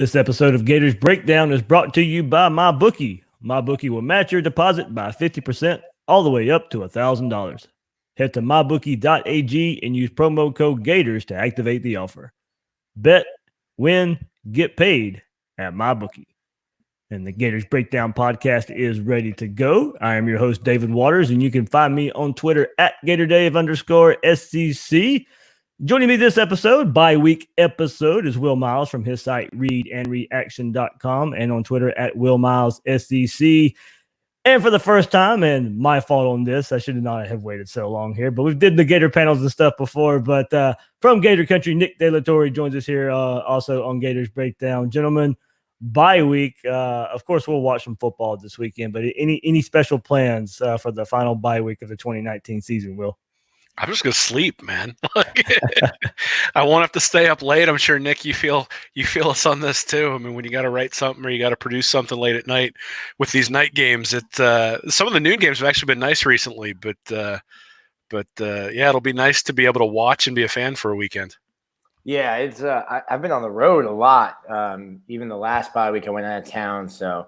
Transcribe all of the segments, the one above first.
This episode of Gators Breakdown is brought to you by MyBookie. MyBookie will match your deposit by 50% all the way up to $1,000. Head to mybookie.ag and use promo code Gators to activate the offer. Bet, win, get paid at MyBookie. And the Gators Breakdown podcast is ready to go. I am your host, David Waters, and you can find me on Twitter at GatorDave_SCC. Joining me this episode, bi-week episode, is Will Miles from his site, readandreaction.com, and on Twitter at WillMilesSCC. And for the first time, and my fault on this, I should not have waited so long here, but we've did the Gator panels and stuff before, but from Gator Country, Nick De La Torre joins us here also on Gators Breakdown. Gentlemen, bi-week, of course, we'll watch some football this weekend, but any special plans for the final bi-week of the 2019 season, Will? I'm just gonna sleep, man. I won't have to stay up late. I'm sure, Nick, you feel us on this too. I mean, when you got to write something or you got to produce something late at night with these night games, some of the noon games have actually been nice recently. But yeah, it'll be nice to be able to watch and be a fan for a weekend. Yeah, it's I've been on the road a lot. Even the last bye week, I went out of town, so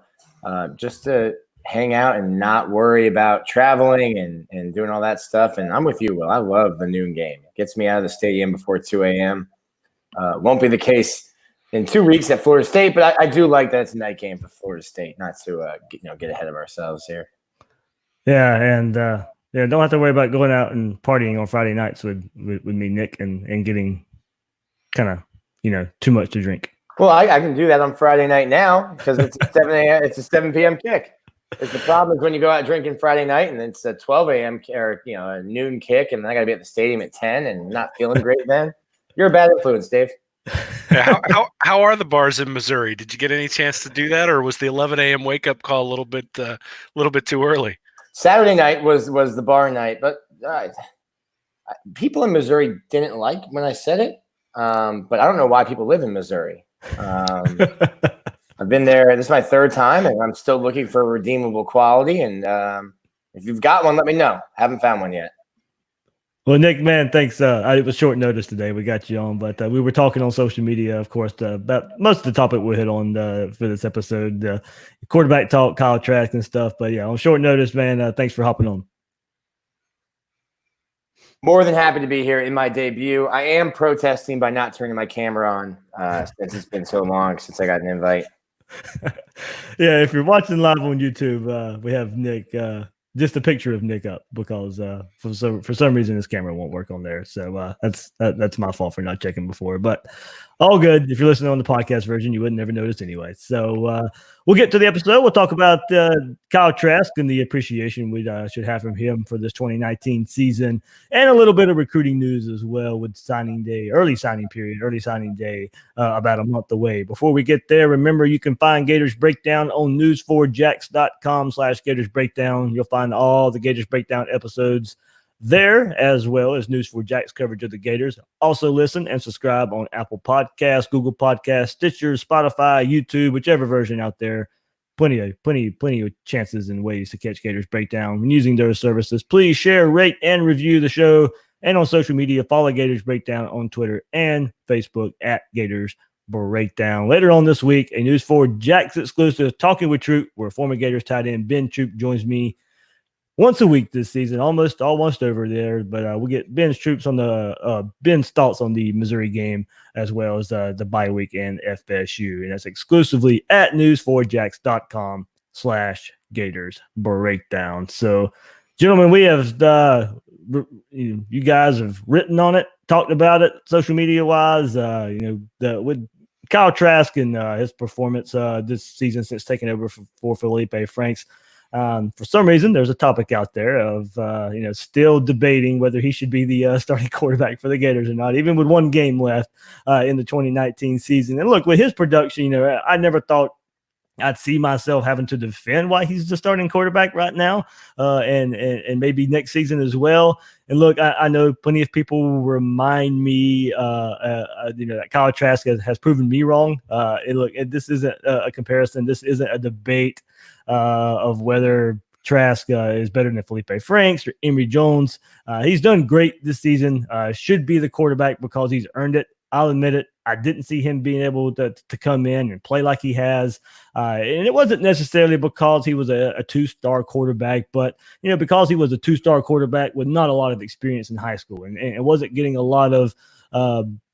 just to hang out and not worry about traveling and doing all that stuff. And I'm with you, Will. I love the noon game. It gets me out of the stadium before 2 a.m. Won't be the case in 2 weeks at Florida State, but I do like that it's a night game for Florida State, not to get ahead of ourselves here. Yeah, and don't have to worry about going out and partying on Friday nights with me, Nick, and getting kind of too much to drink. Well, I can do that on Friday night now because it's a 7 a.m. It's a 7 p.m. kick. The problem is when you go out drinking Friday night and it's a 12 a.m. or a noon kick, and I got to be at the stadium at 10 and not feeling great. Then you're a bad influence, Dave. Yeah, how are the bars in Missouri? Did you get any chance to do that, or was the 11 a.m. wake up call a little bit too early? Saturday night was the bar night, but people in Missouri didn't like when I said it. But I don't know why people live in Missouri. I've been there. This is my third time, and I'm still looking for redeemable quality. And if you've got one, let me know. Haven't found one yet. Well, Nick, man, thanks. It was short notice today. We got you on, but we were talking on social media, of course, about most of the topic we hit on for this episode, quarterback talk, Kyle Trask and stuff. But yeah, on short notice, man, thanks for hopping on. More than happy to be here in my debut. I am protesting by not turning my camera on since it's been so long since I got an invite. Yeah, if you're watching live on YouTube, we have Nick, just a picture of Nick up because for some reason his camera won't work on there. So that's my fault for not checking before, but all good. If you're listening on the podcast version, you would never notice anyway. So we'll get to the episode. We'll talk about Kyle Trask and the appreciation we should have from him for this 2019 season, and a little bit of recruiting news as well with signing day, early signing day about a month away. Before we get there, remember you can find Gators Breakdown on news4jax.com/Gators Breakdown. You'll find all the Gators Breakdown episodes there, as well as News4Jax coverage of the Gators. Also listen and subscribe on Apple Podcasts, Google Podcasts, Stitcher, Spotify, YouTube, whichever version out there. Plenty of chances and ways to catch Gators Breakdown when using those services. Please share, rate, and review the show. And on social media, follow Gators Breakdown on Twitter and Facebook at Gators Breakdown. Later on this week, a News4Jax exclusive Talking with Troop, where former Gators tight end Ben Troop joins me once a week this season, almost over there. But we'll get Ben's thoughts on the Missouri game, as well as the bye week and FSU. And that's exclusively at news4jax.com/Gators Breakdown. So, gentlemen, we have you guys have written on it, talked about it, social media wise. With Kyle Trask and his performance this season since taking over for Feleipe Franks. For some reason, there's a topic out there of still debating whether he should be the starting quarterback for the Gators or not, even with one game left in the 2019 season. And look, with his production, I never thought I'd see myself having to defend why he's the starting quarterback right now, and maybe next season as well. And look, I know plenty of people remind me, that Kyle Trask has proven me wrong. This isn't a comparison. This isn't a debate of whether Trask is better than Feleipe Franks or Emory Jones. He's done great this season. Should be the quarterback because he's earned it. I'll admit it. I didn't see him being able to come in and play like he has. And it wasn't necessarily because he was a two-star quarterback, but, because he was a two-star quarterback with not a lot of experience in high school. And it wasn't getting a lot of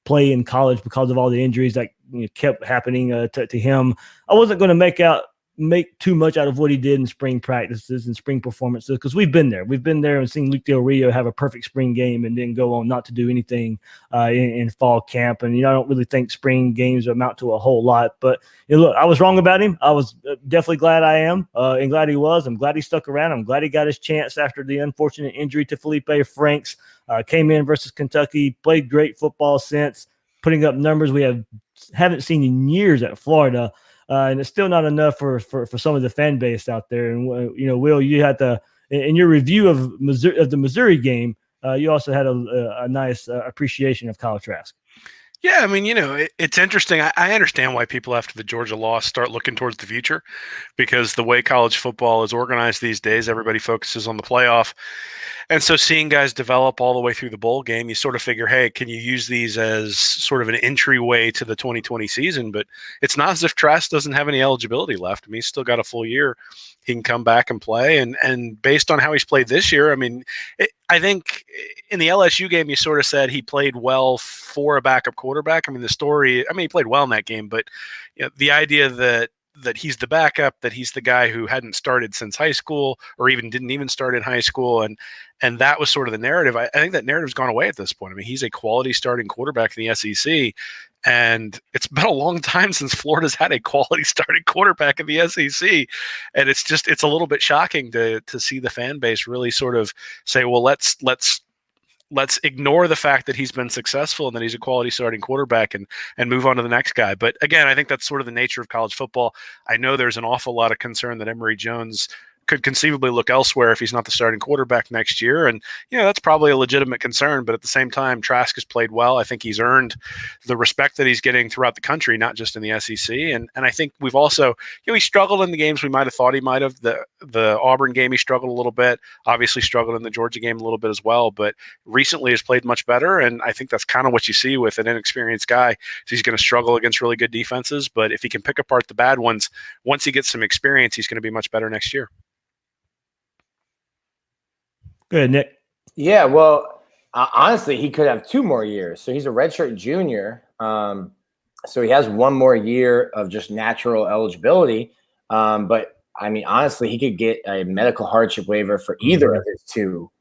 play in college because of all the injuries that kept happening to him. I wasn't going to make too much out of what he did in spring practices and spring performances, because we've been there and seen Luke Del Rio have a perfect spring game and then go on not to do anything in fall camp. And I don't really think spring games amount to a whole lot, but look, I was wrong about him. I was definitely glad I am and glad he was. I'm glad he stuck around. I'm glad he got his chance after the unfortunate injury to Feleipe Franks. Came in versus Kentucky, played great football since, putting up numbers we haven't seen in years at Florida. And it's still not enough for some of the fan base out there. And, Will, you had in your review of the Missouri game, you also had a nice appreciation of Kyle Trask. Yeah, I mean, it's interesting. I understand why people after the Georgia loss start looking towards the future, because the way college football is organized these days, everybody focuses on the playoff. And so seeing guys develop all the way through the bowl game, you sort of figure, hey, can you use these as sort of an entryway to the 2020 season? But it's not as if Trask doesn't have any eligibility left. I mean, he's still got a full year. He can come back and play. And based on how he's played this year, I mean, I think in the LSU game, you sort of said he played well for a backup quarterback. I mean, he played well in that game, but the idea that he's the backup, that he's the guy who hadn't started since high school or didn't even start in high school. And that was sort of the narrative. I think that narrative's gone away at this point. I mean, he's a quality starting quarterback in the SEC. And it's been a long time since Florida's had a quality starting quarterback in the SEC. And it's a little bit shocking to see the fan base really sort of say, well, let's ignore the fact that he's been successful and that he's a quality starting quarterback and move on to the next guy. But again, I think that's sort of the nature of college football. I know there's an awful lot of concern that Emory Jones could conceivably look elsewhere if he's not the starting quarterback next year. And, that's probably a legitimate concern. But at the same time, Trask has played well. I think he's earned the respect that he's getting throughout the country, not just in the SEC. And I think we've also, he struggled in the games we might have thought he might have. The Auburn game, he struggled a little bit, obviously struggled in the Georgia game a little bit as well, but recently has played much better. And I think that's kind of what you see with an inexperienced guy. So he's going to struggle against really good defenses, but if he can pick apart the bad ones, once he gets some experience, he's going to be much better next year. Go ahead, Nick. Yeah, well, honestly, he could have 2 more years. So he's a redshirt junior. So he has 1 more year of just natural eligibility. But I mean, honestly, he could get a medical hardship waiver for either of his 2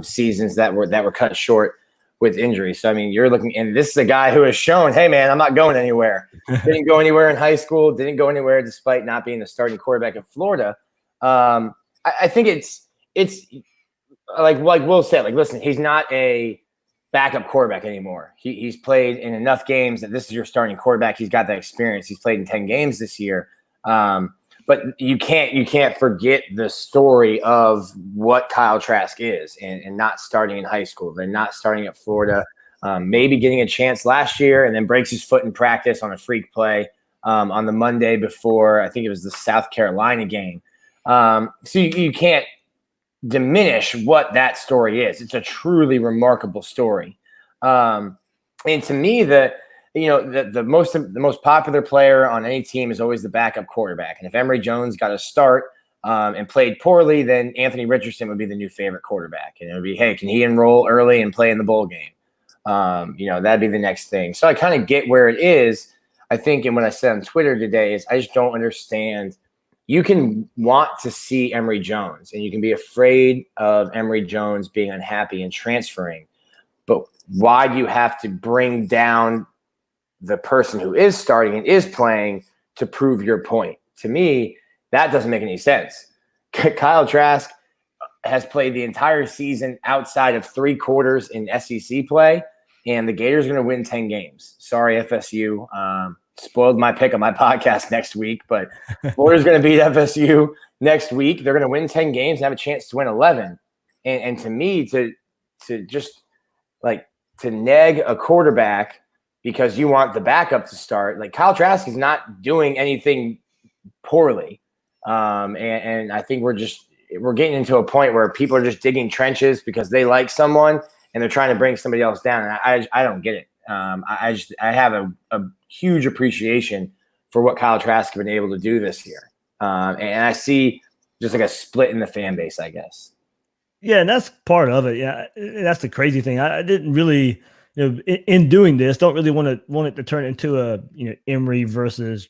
seasons that were cut short with injury. So I mean, you're looking, and this is a guy who has shown, hey man, I'm not going anywhere. Didn't go anywhere in high school. Didn't go anywhere despite not being the starting quarterback at Florida. I think it's like Will said, like, listen, he's not a backup quarterback anymore. He's played in enough games that this is your starting quarterback. He's got that experience. He's played in 10 games this year. But you can't forget the story of what Kyle Trask is and not starting in high school, then not starting at Florida, maybe getting a chance last year and then breaks his foot in practice on a freak play on the Monday before, I think it was the South Carolina game. So you can't diminish what that story is. It's a truly remarkable story. And to me, the most popular player on any team is always the backup quarterback. And if Emory Jones got a start and played poorly, then Anthony Richardson would be the new favorite quarterback. And it would be, hey, can he enroll early and play in the bowl game? That'd be the next thing. So I kind of get where it is. I think, and what I said on Twitter today is I just don't understand. You can want to see Emory Jones and you can be afraid of Emory Jones being unhappy and transferring. But why do you have to bring down the person who is starting and is playing to prove your point? To me, that doesn't make any sense. Kyle Trask has played the entire season outside of 3 quarters in SEC play, and the Gators are going to win 10 games. Sorry, FSU. Spoiled my pick on my podcast next week, but Florida's going to beat FSU next week. They're going to win 10 games and have a chance to win 11. And to me, to neg a quarterback because you want the backup to start, like Kyle Trask is not doing anything poorly. And I think we're getting into a point where people are just digging trenches because they like someone and they're trying to bring somebody else down. And I don't get it. I have a huge appreciation for what Kyle Trask has been able to do this year. And I see just like a split in the fan base, I guess. Yeah, and that's part of it. Yeah, that's the crazy thing. I didn't really, in doing this, don't really want it to turn into a Emory versus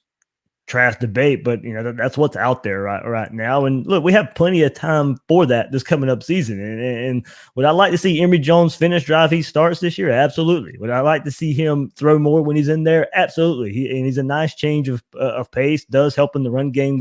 Trask debate, but that's what's out there right now. And look, we have plenty of time for that this coming up season. And would I like to see Emory Jones finish drive he starts this year? Absolutely. Would I like to see him throw more when he's in there? Absolutely. And he's a nice change of pace. Does help in the run game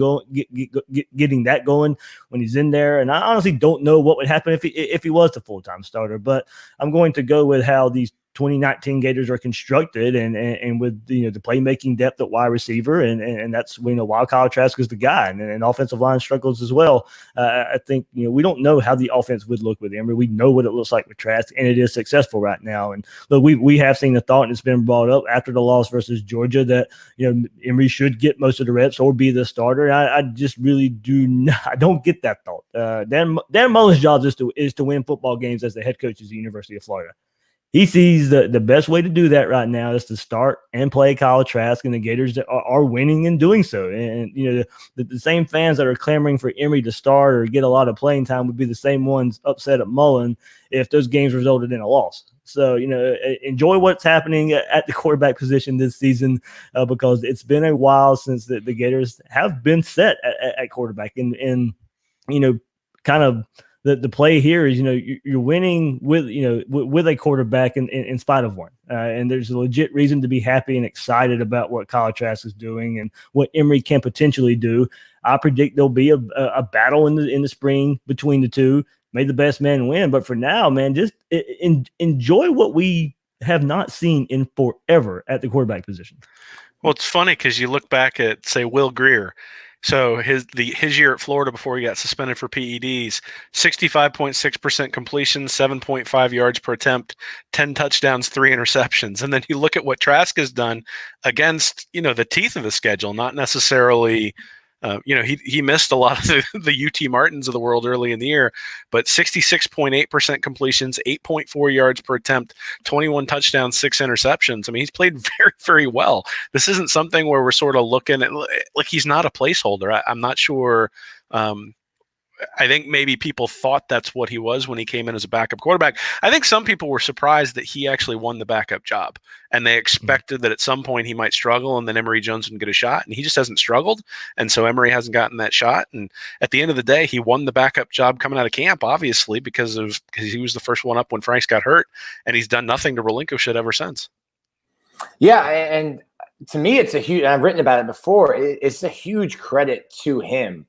getting that going when he's in there. And I honestly don't know what would happen if he was the full-time starter. But I'm going to go with how these 2019 Gators are constructed and with the playmaking depth at wide receiver and that's why Kyle Trask is the guy and offensive line struggles as well. I think we don't know how the offense would look with Emory. We know what it looks like with Trask, and it is successful right now. And look, we have seen the thought, and it's been brought up after the loss versus Georgia that Emory should get most of the reps or be the starter. I just really do not. I don't get that thought. Dan Mullen's job is to win football games as the head coach of the University of Florida. He sees the best way to do that right now is to start and play Kyle Trask, and the Gators are winning and doing so. And the same fans that are clamoring for Emory to start or get a lot of playing time would be the same ones upset at Mullen if those games resulted in a loss. So enjoy what's happening at the quarterback position this season because it's been a while since the Gators have been set at quarterback, and kind of. The play here is, you're winning with a quarterback in spite of one. And there's a legit reason to be happy and excited about what Kyle Trask is doing and what Emory can potentially do. I predict there'll be a battle in the spring between the two. May the best man win. But for now, man, just enjoy what we have not seen in forever at the quarterback position. Well, it's funny because you look back at, say, Will Greer. So his year at Florida before he got suspended for PEDs, 65.6% completion, 7.5 yards per attempt, 10 touchdowns, 3 interceptions. And then you look at what Trask has done against, the teeth of the schedule, not necessarily he missed a lot of the UT Martins of the world early in the year, but 66.8% completions, 8.4 yards per attempt, 21 touchdowns, 6 interceptions. I mean, he's played very, very well. This isn't something where we're sort of looking at like he's not a placeholder. I'm not sure. I think maybe people thought that's what he was when he came in as a backup quarterback. I think some people were surprised that he actually won the backup job, and they expected that at some point he might struggle and then Emory Jones would get a shot, and he just hasn't struggled. And so Emory hasn't gotten that shot. And at the end of the day, he won the backup job coming out of camp, obviously, because he was the first one up when Franks got hurt, and he's done nothing to relinquish it ever since. Yeah. And to me, it's I've written about it before. It's a huge credit to him.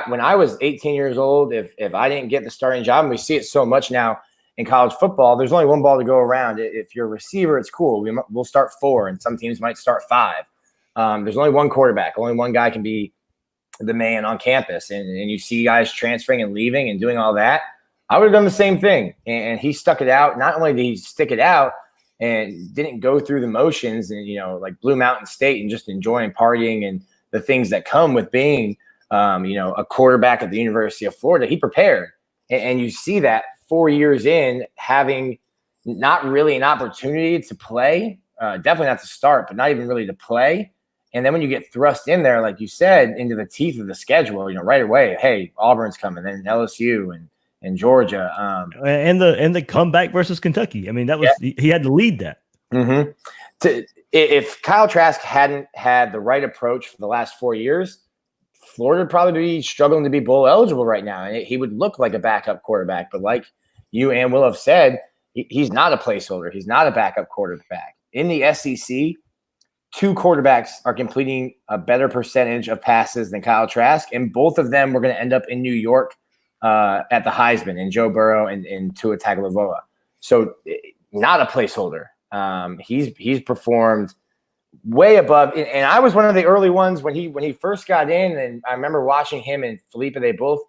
When I was 18 years old, if I didn't get the starting job, and we see it so much now in college football, there's only one ball to go around. If you're a receiver, it's cool. We'll start 4, and some teams might start 5. There's only one quarterback. Only one guy can be the man on campus. And you see guys transferring and leaving and doing all that. I would have done the same thing. And he stuck it out. Not only did he stick it out and didn't go through the motions and, like Blue Mountain State and just enjoying partying and the things that come with being a quarterback at the University of Florida, he prepared. And you see that 4 years in, having not really an opportunity to play, definitely not to start, but not even really to play. And then when you get thrust in there, like you said, into the teeth of the schedule, right away, hey, Auburn's coming, then LSU and Georgia. And the comeback versus Kentucky. I mean, that was he had to lead that. Mm-hmm. If Kyle Trask hadn't had the right approach for the last 4 years, Florida would probably be struggling to be bowl eligible right now. And he would look like a backup quarterback. But like you and Will have said, he's not a placeholder. He's not a backup quarterback. In the SEC, 2 quarterbacks are completing a better percentage of passes than Kyle Trask. And both of them were going to end up in New York at the Heisman, in Joe Burrow and Tua Tagovailoa. So not a placeholder. He's performed way above, and I was one of the early ones when he first got in, and I remember watching him and Feleipe. They both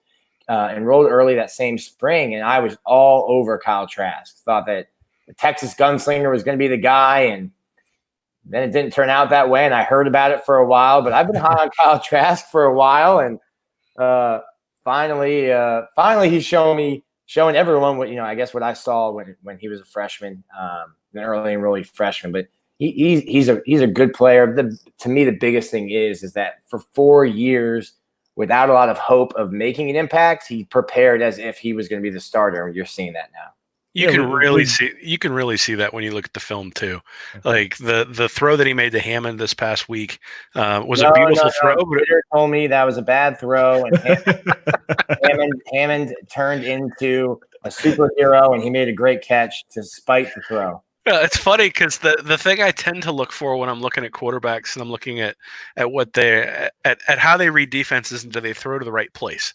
enrolled early that same spring, and I was all over Kyle Trask. Thought that the Texas gunslinger was going to be the guy, and then it didn't turn out that way, and I heard about it for a while. But I've been hot on Kyle Trask for a while, and finally he's showing everyone what, I guess what I saw when he was a freshman, an early enrollee freshman. But he's a good player. To me, the biggest thing is that for 4 years, without a lot of hope of making an impact, he prepared as if he was going to be the starter. And you're seeing that now. You can really see that when you look at the film too. Like the throw that he made to Hammond this past week was a beautiful throw. But Twitter told me that was a bad throw, and Hammond turned into a superhero, and he made a great catch despite the throw. It's funny because the thing I tend to look for when I'm looking at quarterbacks and I'm looking at what at how they read defenses and do they throw to the right place.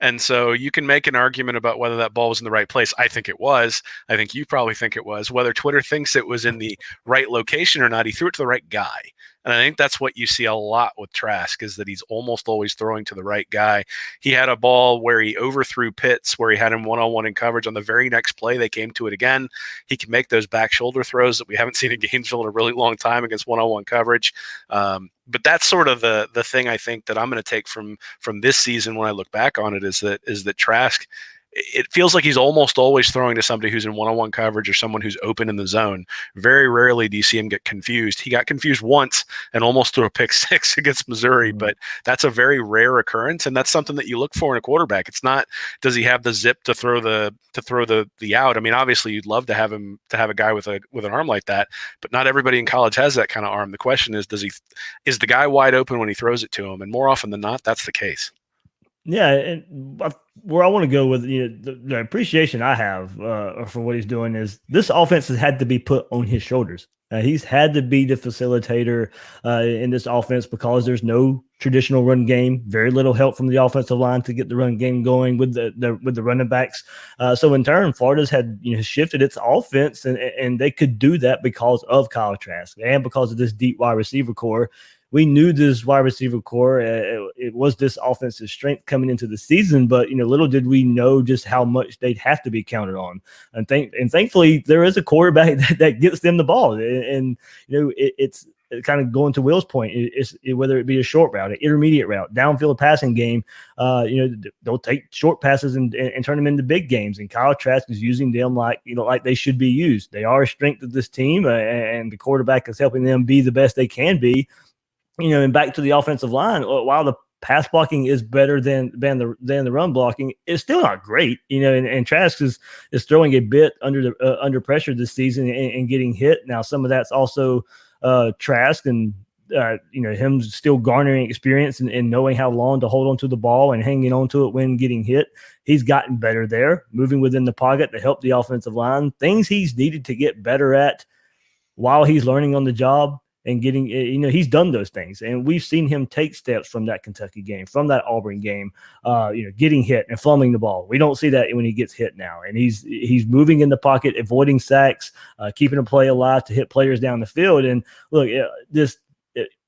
And so you can make an argument about whether that ball was in the right place. I think it was. I think you probably think it was. Whether Twitter thinks it was in the right location or not, he threw it to the right guy. And I think that's what you see a lot with Trask, is that he's almost always throwing to the right guy. He had a ball where he overthrew Pitts, where he had him one-on-one in coverage. On the very next play, they came to it again. He can make those back shoulder throws that we haven't seen in Gainesville in a really long time against one-on-one coverage. But that's sort of the thing I think that I'm going to take from this season when I look back on it is that Trask, it feels like he's almost always throwing to somebody who's in one-on-one coverage or someone who's open in the zone. Very rarely do you see him get confused. He got confused once and almost threw a pick six against Missouri, but that's a very rare occurrence, and that's something that you look for in a quarterback. It's not, does he have the zip to throw the out? I mean, obviously you'd love to have a guy with an arm like that, but not everybody in college has that kind of arm. The question is, is the guy wide open when he throws it to him? And more often than not, that's the case. Yeah, and where I want to go with the appreciation I have for what he's doing is this offense has had to be put on his shoulders. He's had to be the facilitator in this offense because there's no traditional run game, very little help from the offensive line to get the run game going with the running backs. So in turn, Florida's had shifted its offense, and they could do that because of Kyle Trask and because of this deep wide receiver core. We knew this wide receiver core, it was this offensive strength coming into the season, but little did we know just how much they'd have to be counted on. And thankfully, there is a quarterback that gets them the ball, and it's kind of going to Will's point. Whether it be a short route, an intermediate route, downfield passing game, they'll take short passes and turn them into big games. And Kyle Trask is using them like they should be used. They are a strength of this team, and the quarterback is helping them be the best they can be. And back to the offensive line, while the pass blocking is better than the run blocking, it's still not great. And Trask is throwing a bit under pressure this season and getting hit. Now, some of that's also Trask and him still garnering experience and knowing how long to hold on to the ball and hanging on to it when getting hit. He's gotten better there, moving within the pocket to help the offensive line. Things he's needed to get better at while he's learning on the job. And getting, he's done those things, and we've seen him take steps from that Kentucky game, from that Auburn game, getting hit and fumbling the ball. We don't see that when he gets hit now, and he's moving in the pocket, avoiding sacks, keeping a play alive to hit players down the field. And look,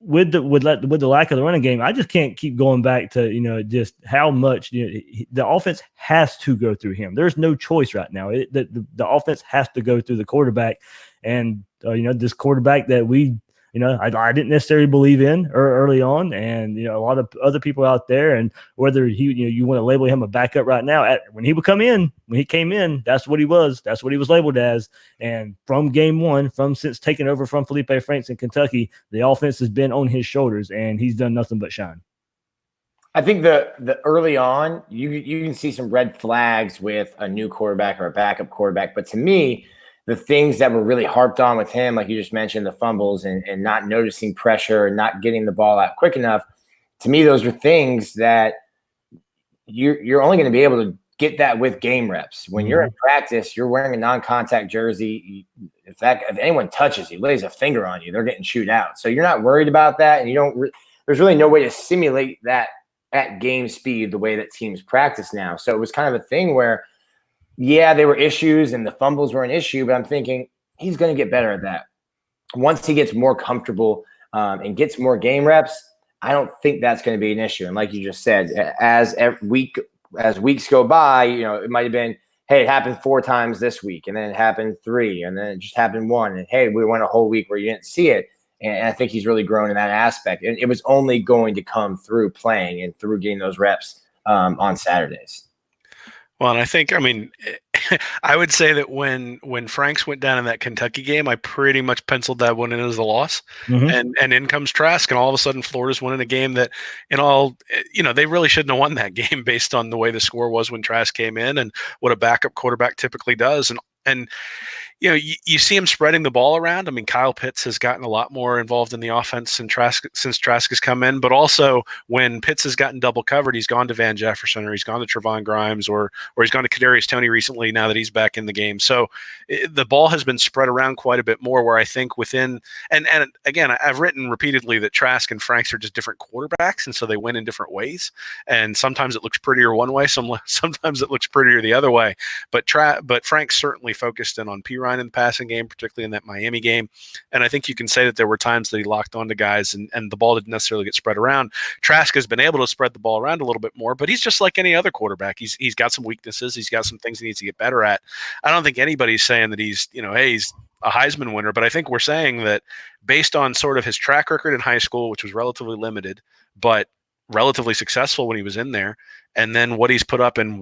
with the lack of the running game, I just can't keep going back to just how much the offense has to go through him. There's no choice right now. The offense has to go through the quarterback, and this quarterback that we. I didn't necessarily believe in early on, and a lot of other people out there, and whether you want to label him a backup right now, when he came in, that's what he was. That's what he was labeled as. And from game one, since taking over from Feleipe Franks in Kentucky, the offense has been on his shoulders, and he's done nothing but shine. I think the early on, you can see some red flags with a new quarterback or a backup quarterback, but to me, the things that were really harped on with him, like you just mentioned, the fumbles and not noticing pressure and not getting the ball out quick enough, to me, those are things that you're only going to be able to get that with game reps. When you're in practice, you're wearing a non-contact jersey. If anyone touches you, lays a finger on you, they're getting chewed out. So you're not worried about that, and there's really no way to simulate that at game speed the way that teams practice now. So it was kind of a thing where, yeah, there were issues and the fumbles were an issue, but I'm thinking he's going to get better at that. Once he gets more comfortable and gets more game reps, I don't think that's going to be an issue. And like you just said, as weeks go by, it might have been, hey, it happened 4 times this week, and then it happened 3, and then it just happened 1. And hey, we went a whole week where you didn't see it. And I think he's really grown in that aspect. And it was only going to come through playing and through getting those reps on Saturdays. Well, and I think, I mean, I would say that when Franks went down in that Kentucky game, I pretty much penciled that one in as a loss. Mhm. And in comes Trask, and all of a sudden Florida's winning a game that, in all, they really shouldn't have won that game based on the way the score was when Trask came in and what a backup quarterback typically does. And you see him spreading the ball around. I mean, Kyle Pitts has gotten a lot more involved in the offense since Trask has come in. But also, when Pitts has gotten double covered, he's gone to Van Jefferson, or he's gone to Trevon Grimes, or he's gone to Kadarius Toney recently. Now that he's back in the game, so the ball has been spread around quite a bit more. Where I think within and again, I've written repeatedly that Trask and Franks are just different quarterbacks, and so they win in different ways. And sometimes it looks prettier one way, sometimes it looks prettier the other way. But Franks certainly focused in on Pirine in the passing game, particularly in that Miami game. And I think you can say that there were times that he locked onto guys and the ball didn't necessarily get spread around. Trask has been able to spread the ball around a little bit more, but he's just like any other quarterback. He's got some weaknesses. He's got some things he needs to get better at. I don't think anybody's saying that he's a Heisman winner, but I think we're saying that based on sort of his track record in high school, which was relatively limited, but relatively successful when he was in there, and then what he's put up in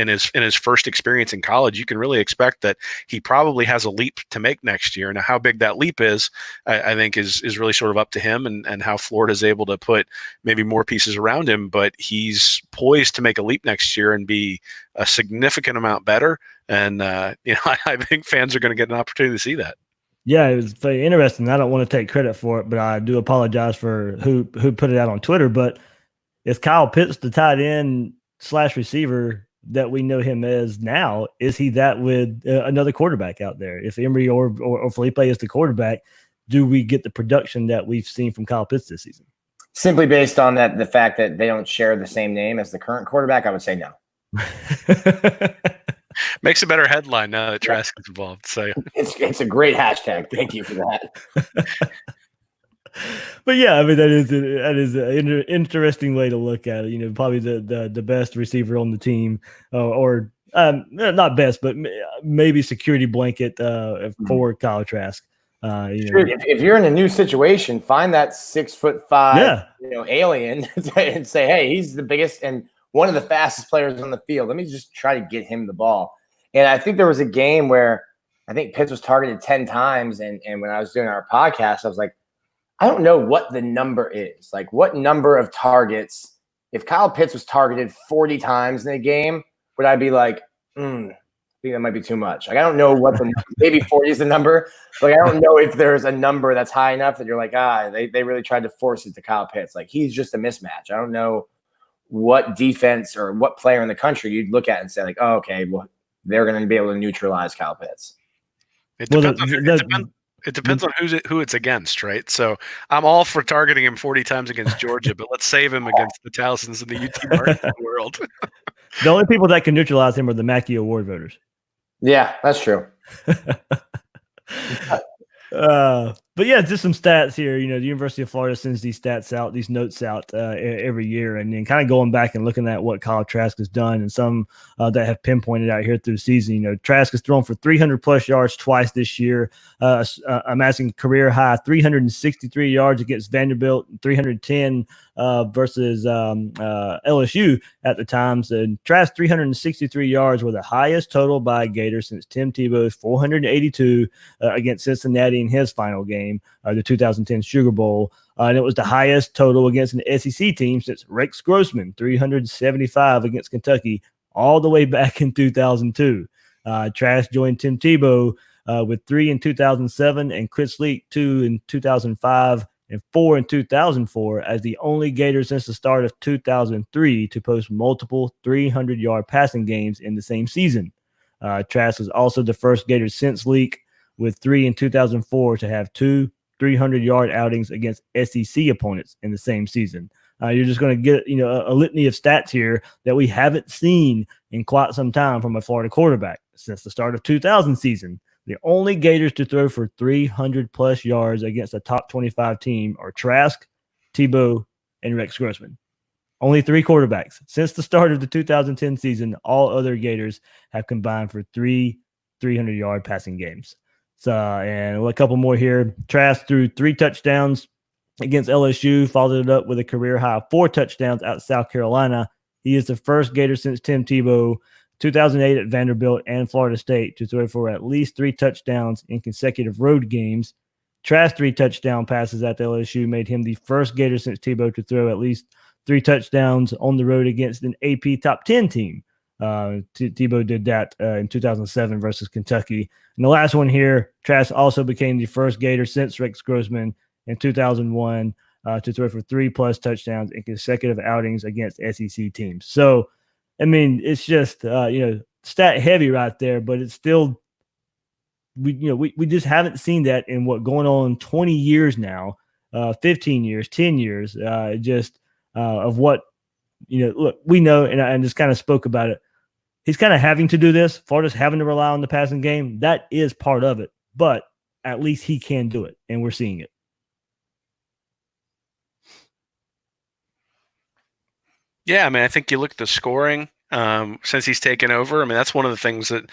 his first experience in college, you can really expect that he probably has a leap to make next year. Now, how big that leap is, I think is really sort of up to him and how Florida is able to put maybe more pieces around him. But he's poised to make a leap next year and be a significant amount better. And I think fans are going to get an opportunity to see that. Yeah, it was very interesting. I don't want to take credit for it, but I do apologize for who put it out on Twitter. But is Kyle Pitts the tight end / receiver that we know him as now? Is he that with another quarterback out there? If Emory or Feleipe is the quarterback, do we get the production that we've seen from Kyle Pitts this season? Simply based on the fact that they don't share the same name as the current quarterback, I would say no. Makes a better headline now that Trask is involved. So it's a great hashtag. Thank you for that. But yeah, I mean that is an interesting way to look at it. Probably the best receiver on the team, or not best, but maybe security blanket for Kyle Trask. If you're in a new situation, find that 6'5" alien and say, hey, he's the biggest and one of the fastest players on the field. Let me just try to get him the ball. And I think there was a game where I think Pitts was targeted 10 times, and when I was doing our podcast, I was like, I don't know what the number is. Like, what number of targets, if Kyle Pitts was targeted 40 times in a game, would I be like, I think that might be too much. Like, I don't know what maybe 40 is the number. Like, I don't know if there's a number that's high enough that you're like, they really tried to force it to Kyle Pitts. Like, he's just a mismatch. I don't know what defense or what player in the country you'd look at and say, like, oh, okay, well, they're going to be able to neutralize Kyle Pitts. It depends on who it's against, right? So I'm all for targeting him 40 times against Georgia, but let's save him against the Towsons and the UT Martins of the world. The only people that can neutralize him are the Mackey Award voters. Yeah, that's true. But yeah, just some stats here. The University of Florida sends these stats out, these notes out every year, and then kind of going back and looking at what Kyle Trask has done, and some that have pinpointed out here through the season. Trask has thrown for 300 plus yards twice this year, amassing career high 363 yards against Vanderbilt, 310 versus LSU at the times. And Trask 363 yards were the highest total by a Gator since Tim Tebow's 482 against Cincinnati in his final game, the 2010 Sugar Bowl. And it was the highest total against an SEC team since Rex Grossman, 375 against Kentucky, all the way back in 2002. Trask joined Tim Tebow with 3 in 2007 and Chris Leak 2 in 2005 and 4 in 2004 as the only Gator since the start of 2003 to post multiple 300-yard passing games in the same season. Trask was also the first Gator since Leak with 3 in 2004 to have 2 300-yard outings against SEC opponents in the same season. You're just going to get a litany of stats here that we haven't seen in quite some time from a Florida quarterback since the start of 2000 season. The only Gators to throw for 300-plus yards against a top 25 team are Trask, Tebow, and Rex Grossman. Only 3 quarterbacks. Since the start of the 2010 season, all other Gators have combined for 3 300-yard passing games. So, and a couple more here. Trask threw 3 touchdowns against LSU, followed it up with a career high of 4 touchdowns out of South Carolina He is the first Gator since Tim Tebow, 2008 at Vanderbilt and Florida State, to throw for at least 3 touchdowns in consecutive road games. Trask 3 touchdown passes at the LSU made him the first Gator since Tebow to throw at least 3 touchdowns on the road against an AP top 10 team. Tebow did that in 2007 versus Kentucky. And the last one here, Trask also became the first Gator since Rex Grossman in 2001 to throw for 3+ touchdowns in consecutive outings against SEC teams. So, I mean, it's just stat heavy right there, but it's still we just haven't seen that in going on 20 years now, 15 years, 10 years, of what look, we know, and I just kind of spoke about it. He's kind of having to do this. Florida's having to rely on the passing game. That is part of it, but at least he can do it, and we're seeing it. Yeah, I mean, I think you look at the scoring since he's taken over. I mean, that's one of the things that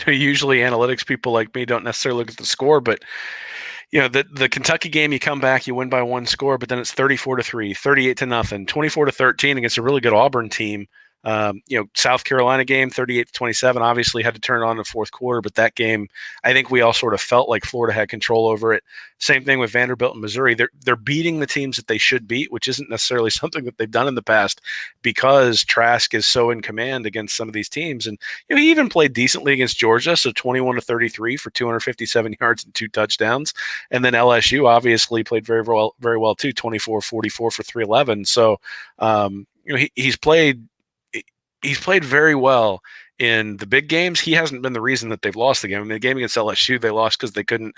usually analytics people like me don't necessarily look at the score, but the Kentucky game, you come back, you win by 1 score, but then it's 34-3, 38-0, 24-13 against a really good Auburn team. South Carolina game, 38-27, obviously had to turn on in the fourth quarter, but that game, I think we all sort of felt like Florida had control over it. Same thing with Vanderbilt and Missouri. They're beating the teams that they should beat, which isn't necessarily something that they've done in the past because Trask is so in command against some of these teams. And he even played decently against Georgia, so 21-33 for 257 yards and 2 touchdowns. And then LSU obviously played very well too, 24-44 for 311. So he's played very well in the big games. He hasn't been the reason that they've lost the game. I mean, the game against LSU, they lost because they couldn't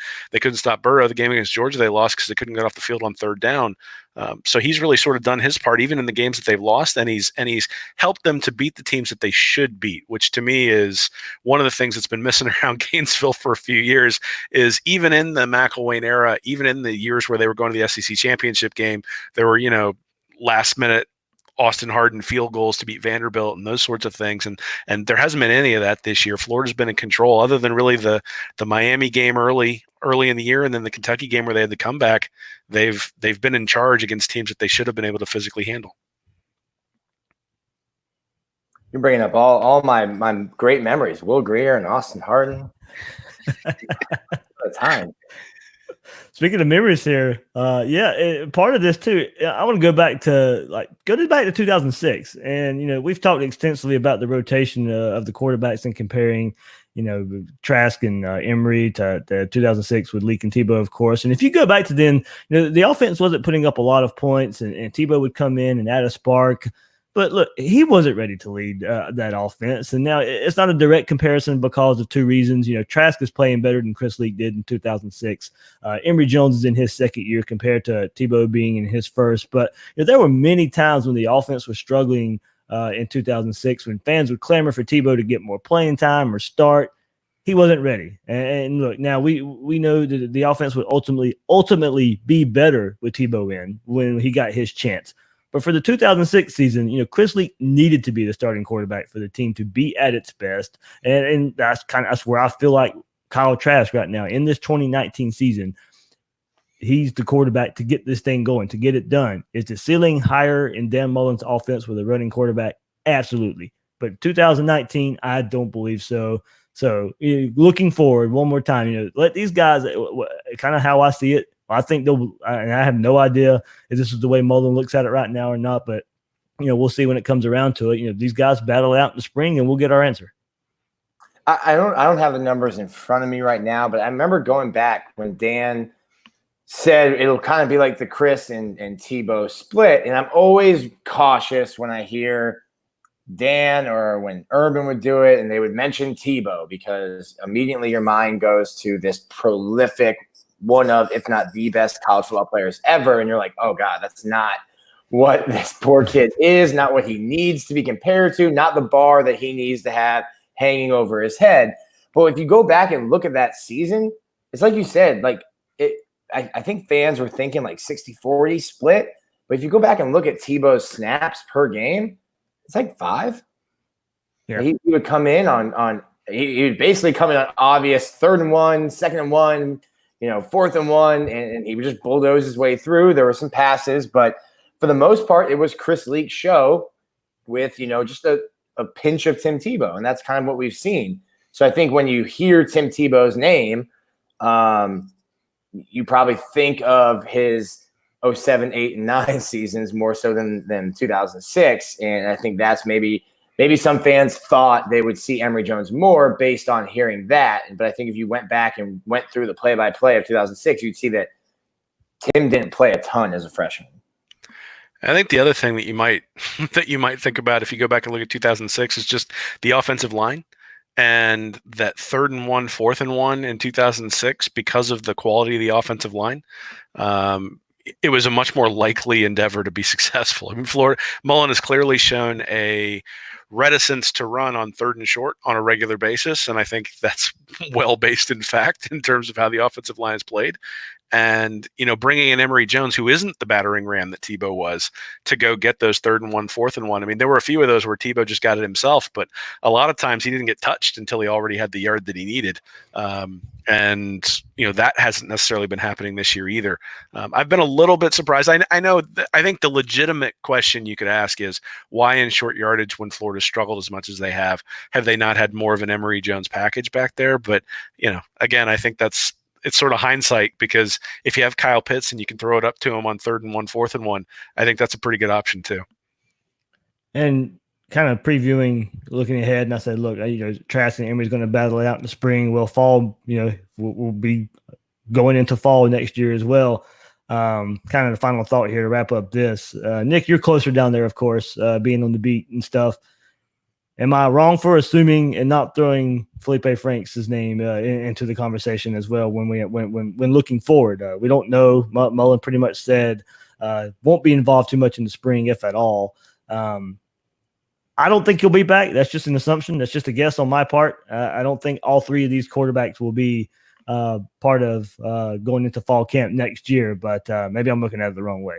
stop Burrow. The game against Georgia, they lost because they couldn't get off the field on 3rd down. So he's really sort of done his part, even in the games that they've lost, and he's helped them to beat the teams that they should beat, which to me is one of the things that's been missing around Gainesville for a few years. Is even in the McElwain era, even in the years where they were going to the SEC championship game, there were last minute Austin Harden field goals to beat Vanderbilt and those sorts of things. And there hasn't been any of that this year. Florida's been in control other than really the Miami game early in the year. And then the Kentucky game where they had the comeback, they've been in charge against teams that they should have been able to physically handle. You're bringing up all my great memories. Will Grier and Austin Harden. Time. Speaking of memories here, part of this too, I want to go back to 2006, and we've talked extensively about the rotation of the quarterbacks and comparing, Trask and Emory to 2006 with Leak and Tebow, of course. And if you go back to then, the offense wasn't putting up a lot of points, and Tebow would come in and add a spark. But look, he wasn't ready to lead that offense. And now it's not a direct comparison because of 2 reasons. Trask is playing better than Chris Leak did in 2006. Emory Jones is in his 2nd year compared to Tebow being in his 1st. But there were many times when the offense was struggling in 2006 when fans would clamor for Tebow to get more playing time or start. He wasn't ready. And look, now we know that the offense would ultimately be better with Tebow in when he got his chance. But for the 2006 season, Chris Leak needed to be the starting quarterback for the team to be at its best. And that's where I feel like Kyle Trask right now in this 2019 season, he's the quarterback to get this thing going, to get it done. Is the ceiling higher in Dan Mullen's offense with a running quarterback? Absolutely. But 2019, I don't believe so. So looking forward one more time, let these guys, kind of how I see it, I think and I have no idea if this is the way Mullen looks at it right now or not, but we'll see when it comes around to it. These guys battle out in the spring, and we'll get our answer. I don't have the numbers in front of me right now, but I remember going back when Dan said it'll kind of be like the Chris and Tebow split, and I'm always cautious when I hear Dan or when Urban would do it, and they would mention Tebow because immediately your mind goes to this prolific, one of, if not the best college football players ever. And you're like, oh God, that's not what this poor kid is, not what he needs to be compared to, not the bar that he needs to have hanging over his head. But if you go back and look at that season, it's like you said, I think fans were thinking like 60-40 split. But if you go back and look at Tebow's snaps per game, it's like 5. Yeah. He would come in he would basically come in on obvious 3rd and 1, 2nd and 1, 4th and 1, and he would just bulldoze his way through. There were some passes, but for the most part, it was Chris Leak's show. with, just a pinch of Tim Tebow. And that's kind of what we've seen. So I think when you hear Tim Tebow's name, you probably think of his 07, 8, and 9 seasons more so than 2006. And I think that's maybe some fans thought they would see Emory Jones more based on hearing that. But I think if you went back and went through the play-by-play of 2006, you'd see that Tim didn't play a ton as a freshman. I think the other thing that you might think about if you go back and look at 2006 is just the offensive line, and that 3rd and 1, 4th and 1 in 2006 because of the quality of the offensive line. It was a much more likely endeavor to be successful. I mean, Mullen has clearly shown a reticence to run on 3rd and short on a regular basis, and I think that's well based in fact in terms of how the offensive line is played. And, bringing in Emory Jones, who isn't the battering ram that Tebow was, to go get those 3rd and 1, 4th and 1. I mean, there were a few of those where Tebow just got it himself, but a lot of times he didn't get touched until he already had the yard that he needed. And that hasn't necessarily been happening this year either. I've been a little bit surprised. I think the legitimate question you could ask is, why in short yardage when Florida struggled as much as they have they not had more of an Emory Jones package back there? But, again, I think it's sort of hindsight, because if you have Kyle Pitts and you can throw it up to him on 3rd and 1, 4th and 1, I think that's a pretty good option too. And kind of previewing, looking ahead, and I said, look, Trask and Emory's going to battle it out in the spring. Well, fall, we'll be going into fall next year as well. Kind of the final thought here to wrap up this. Nick, you're closer down there, of course, being on the beat and stuff. Am I wrong for assuming and not throwing Feleipe Franks' name into the conversation as well when looking forward? We don't know. Mullen pretty much said won't be involved too much in the spring, if at all. I don't think he'll be back. That's just an assumption. That's just a guess on my part. I don't think all 3 of these quarterbacks will be part of going into fall camp next year, but maybe I'm looking at it the wrong way.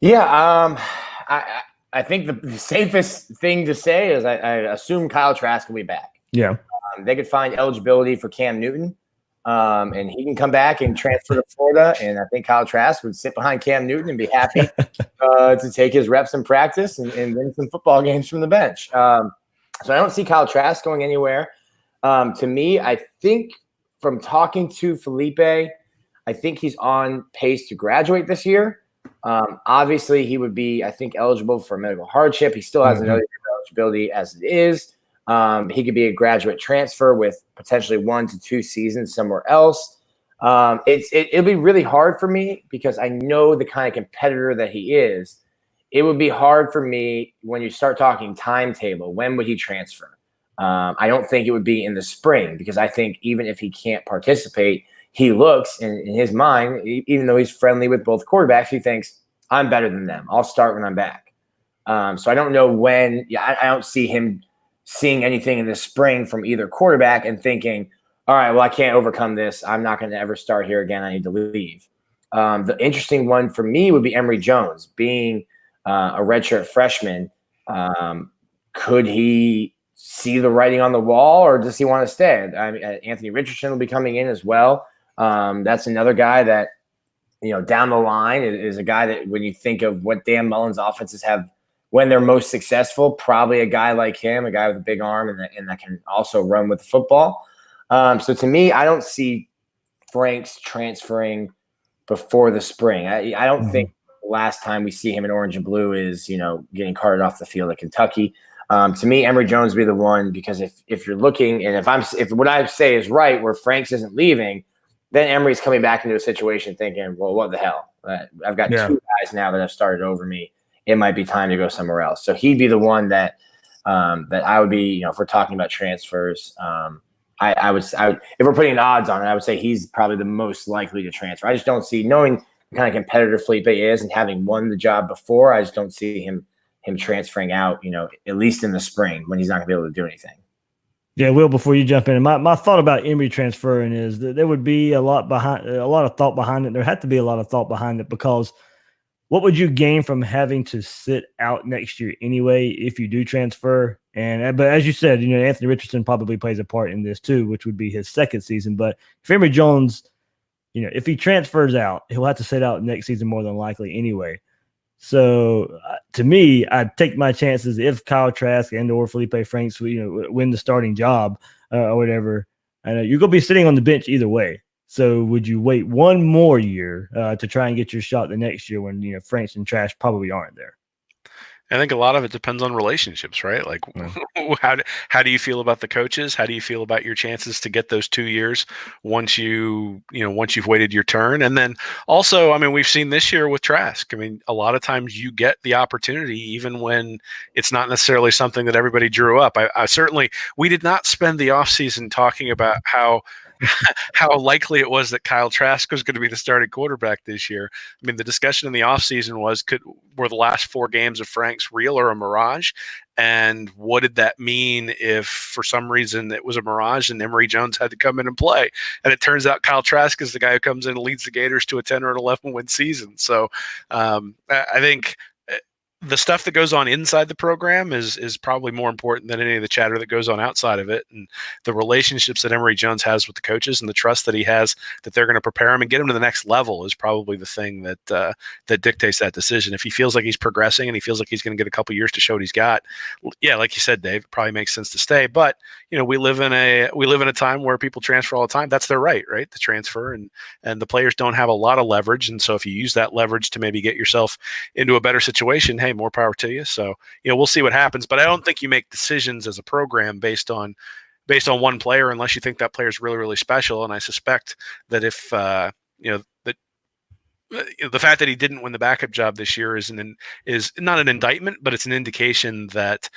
Yeah, I think the safest thing to say is I assume Kyle Trask will be back. Yeah. They could find eligibility for Cam Newton, and he can come back and transfer to Florida. And I think Kyle Trask would sit behind Cam Newton and be happy to take his reps in practice and win some football games from the bench. So I don't see Kyle Trask going anywhere. To me, I think from talking to Feleipe, I think he's on pace to graduate this year. Obviously, he would be, I think, eligible for medical hardship. He still has another year of eligibility as it is. He could be a graduate transfer with potentially 1 to 2 seasons somewhere else. It'll be really hard for me because I know the kind of competitor that he is. It would be hard for me when you start talking timetable. When would he transfer? I don't think it would be in the spring, because I think even if he can't participate, he looks in his mind, even though he's friendly with both quarterbacks, he thinks, I'm better than them. I'll start when I'm back. So I don't know when. I don't see him seeing anything in the spring from either quarterback and thinking, all right, well, I can't overcome this. I'm not going to ever start here again. I need to leave. The interesting one for me would be Emory Jones being a redshirt freshman. Could he see the writing on the wall, or does he want to stay? I mean, Anthony Richardson will be coming in as well. That's another guy that, down the line is a guy that when you think of what Dan Mullen's offenses have when they're most successful, probably a guy like him, a guy with a big arm and that can also run with the football. So to me, I don't see Franks transferring before the spring. I don't think the last time we see him in orange and blue is, getting carted off the field at Kentucky. To me, Emory Jones would be the one, because if you're looking, and if what I say is right, where Franks isn't leaving, then Emory's coming back into a situation thinking, well, what the hell? I've got 2 guys now that have started over me. It might be time to go somewhere else. So he'd be the one that I would be, if we're talking about transfers, I would, if we're putting odds on it, I would say he's probably the most likely to transfer. I just don't see, knowing the kind of competitor Feleipe is and having won the job before, I just don't see him transferring out, at least in the spring when he's not going to be able to do anything. Yeah, Will, before you jump in, my thought about Emory transferring is that there would be a lot of thought behind it. There had to be a lot of thought behind it, because what would you gain from having to sit out next year anyway if you do transfer? But as you said, Anthony Richardson probably plays a part in this too, which would be his second season. But if Emory Jones, if he transfers out, he'll have to sit out next season more than likely anyway. So to me, I'd take my chances if Kyle Trask and or Feleipe Franks win the starting job or whatever. And you're going to be sitting on the bench either way. So would you wait one more year to try and get your shot the next year when Franks and Trask probably aren't there? I think a lot of it depends on relationships, right? Like, how do you feel about the coaches? How do you feel about your chances to get those 2 years once you've waited your turn? And then also, I mean, we've seen this year with Trask. I mean, a lot of times you get the opportunity even when it's not necessarily something that everybody drew up. I certainly, we did not spend the offseason talking about how likely it was that Kyle Trask was going to be the starting quarterback this year. I mean, the discussion in the offseason was, were the last 4 games of Franks real or a mirage? And what did that mean if for some reason it was a mirage and Emory Jones had to come in and play? And it turns out Kyle Trask is the guy who comes in and leads the Gators to a 10 or an 11 win season. So I think the stuff that goes on inside the program is probably more important than any of the chatter that goes on outside of it. And the relationships that Emory Jones has with the coaches and the trust that he has that they're going to prepare him and get him to the next level is probably the thing that dictates that decision. If he feels like he's progressing and he feels like he's going to get a couple years to show what he's got, yeah, like you said, Dave, it probably makes sense to stay. But we live in a time where people transfer all the time. That's their right to transfer, and the players don't have a lot of leverage. And so if you use that leverage to maybe get yourself into a better situation, hey, more power to you. So, we'll see what happens, but I don't think you make decisions as a program based on one player unless you think that player is really, really special. And I suspect that if, the fact that he didn't win the backup job this year is not an indictment, but it's an indication that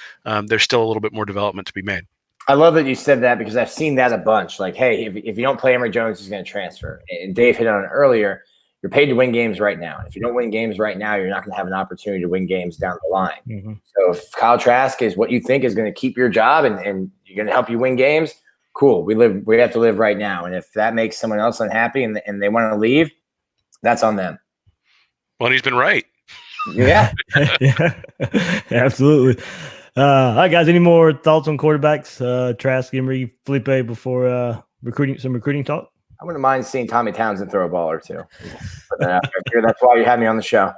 there's still a little bit more development to be made. I love that you said that because I've seen that a bunch. Like, hey, if you don't play Emory Jones, he's going to transfer. And Dave hit on it earlier. You're paid to win games right now. If you don't win games right now, you're not going to have an opportunity to win games down the line. Mm-hmm. So if Kyle Trask is what you think is going to keep your job and you're going to help you win games, cool. We have to live right now. And if that makes someone else unhappy and they want to leave, that's on them. Well, he's been right. Yeah. Yeah, absolutely. All right, guys. Any more thoughts on quarterbacks? Trask, Emory, Feleipe before recruiting talk? I wouldn't mind seeing Tommy Townsend throw a ball or two. That's why you had me on the show.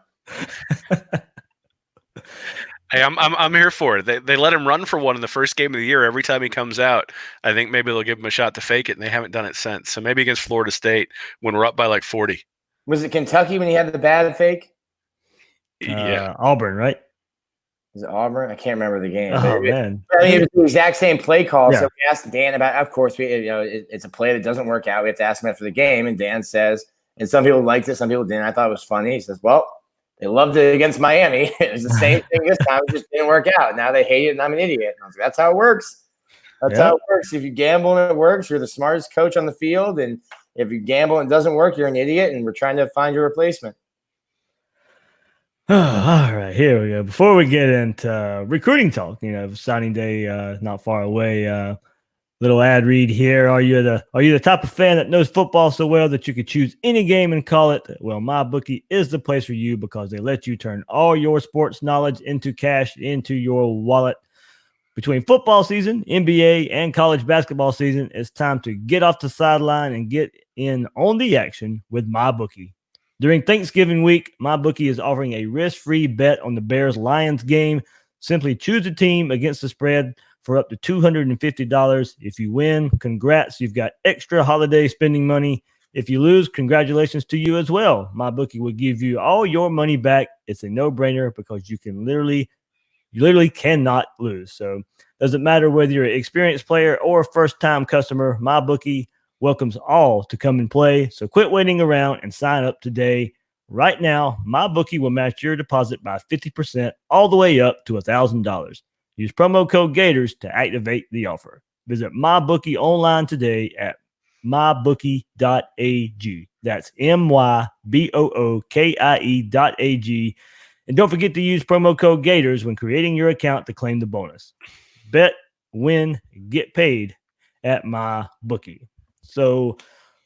Hey, I'm here for it. They let him run for one in the first game of the year. Every time he comes out, I think maybe they'll give him a shot to fake it, and they haven't done it since. So maybe against Florida State when we're up by like 40. Was it Kentucky when he had the bad fake? Yeah, Auburn, right? Is it Auburn? I can't remember the game. Oh, man. I mean, it was the exact same play call. Yeah. So we asked Dan about, of course, it's a play that doesn't work out. We have to ask him after the game. And Dan says, and some people liked it, some people didn't. I thought it was funny. He says, well, they loved it against Miami. It was the same thing this time. It just didn't work out. Now they hate it and I'm an idiot. And I was like, that's how it works. That's how it works. If you gamble and it works, you're the smartest coach on the field. And if you gamble and it doesn't work, you're an idiot. And we're trying to find your replacement. All right, here we go. Before we get into recruiting talk, signing day not far away. Little ad read here. Are you the type of fan that knows football so well that you could choose any game and call it? Well, MyBookie is the place for you because they let you turn all your sports knowledge into cash into your wallet. Between football season, NBA, and college basketball season, it's time to get off the sideline and get in on the action with MyBookie. During Thanksgiving week, MyBookie is offering a risk-free bet on the Bears-Lions game. Simply choose a team against the spread for up to $250. If you win, congrats. You've got extra holiday spending money. If you lose, congratulations to you as well. MyBookie will give you all your money back. It's a no-brainer because you literally cannot lose. So doesn't matter whether you're an experienced player or a first-time customer, MyBookie welcomes all to come and play. So quit waiting around and sign up today. Right now, MyBookie will match your deposit by 50% all the way up to $1,000. Use promo code Gators to activate the offer. Visit MyBookie online today at mybookie.ag. That's MYBOOKIE.ag. And don't forget to use promo code Gators when creating your account to claim the bonus. Bet, win, get paid at MyBookie. So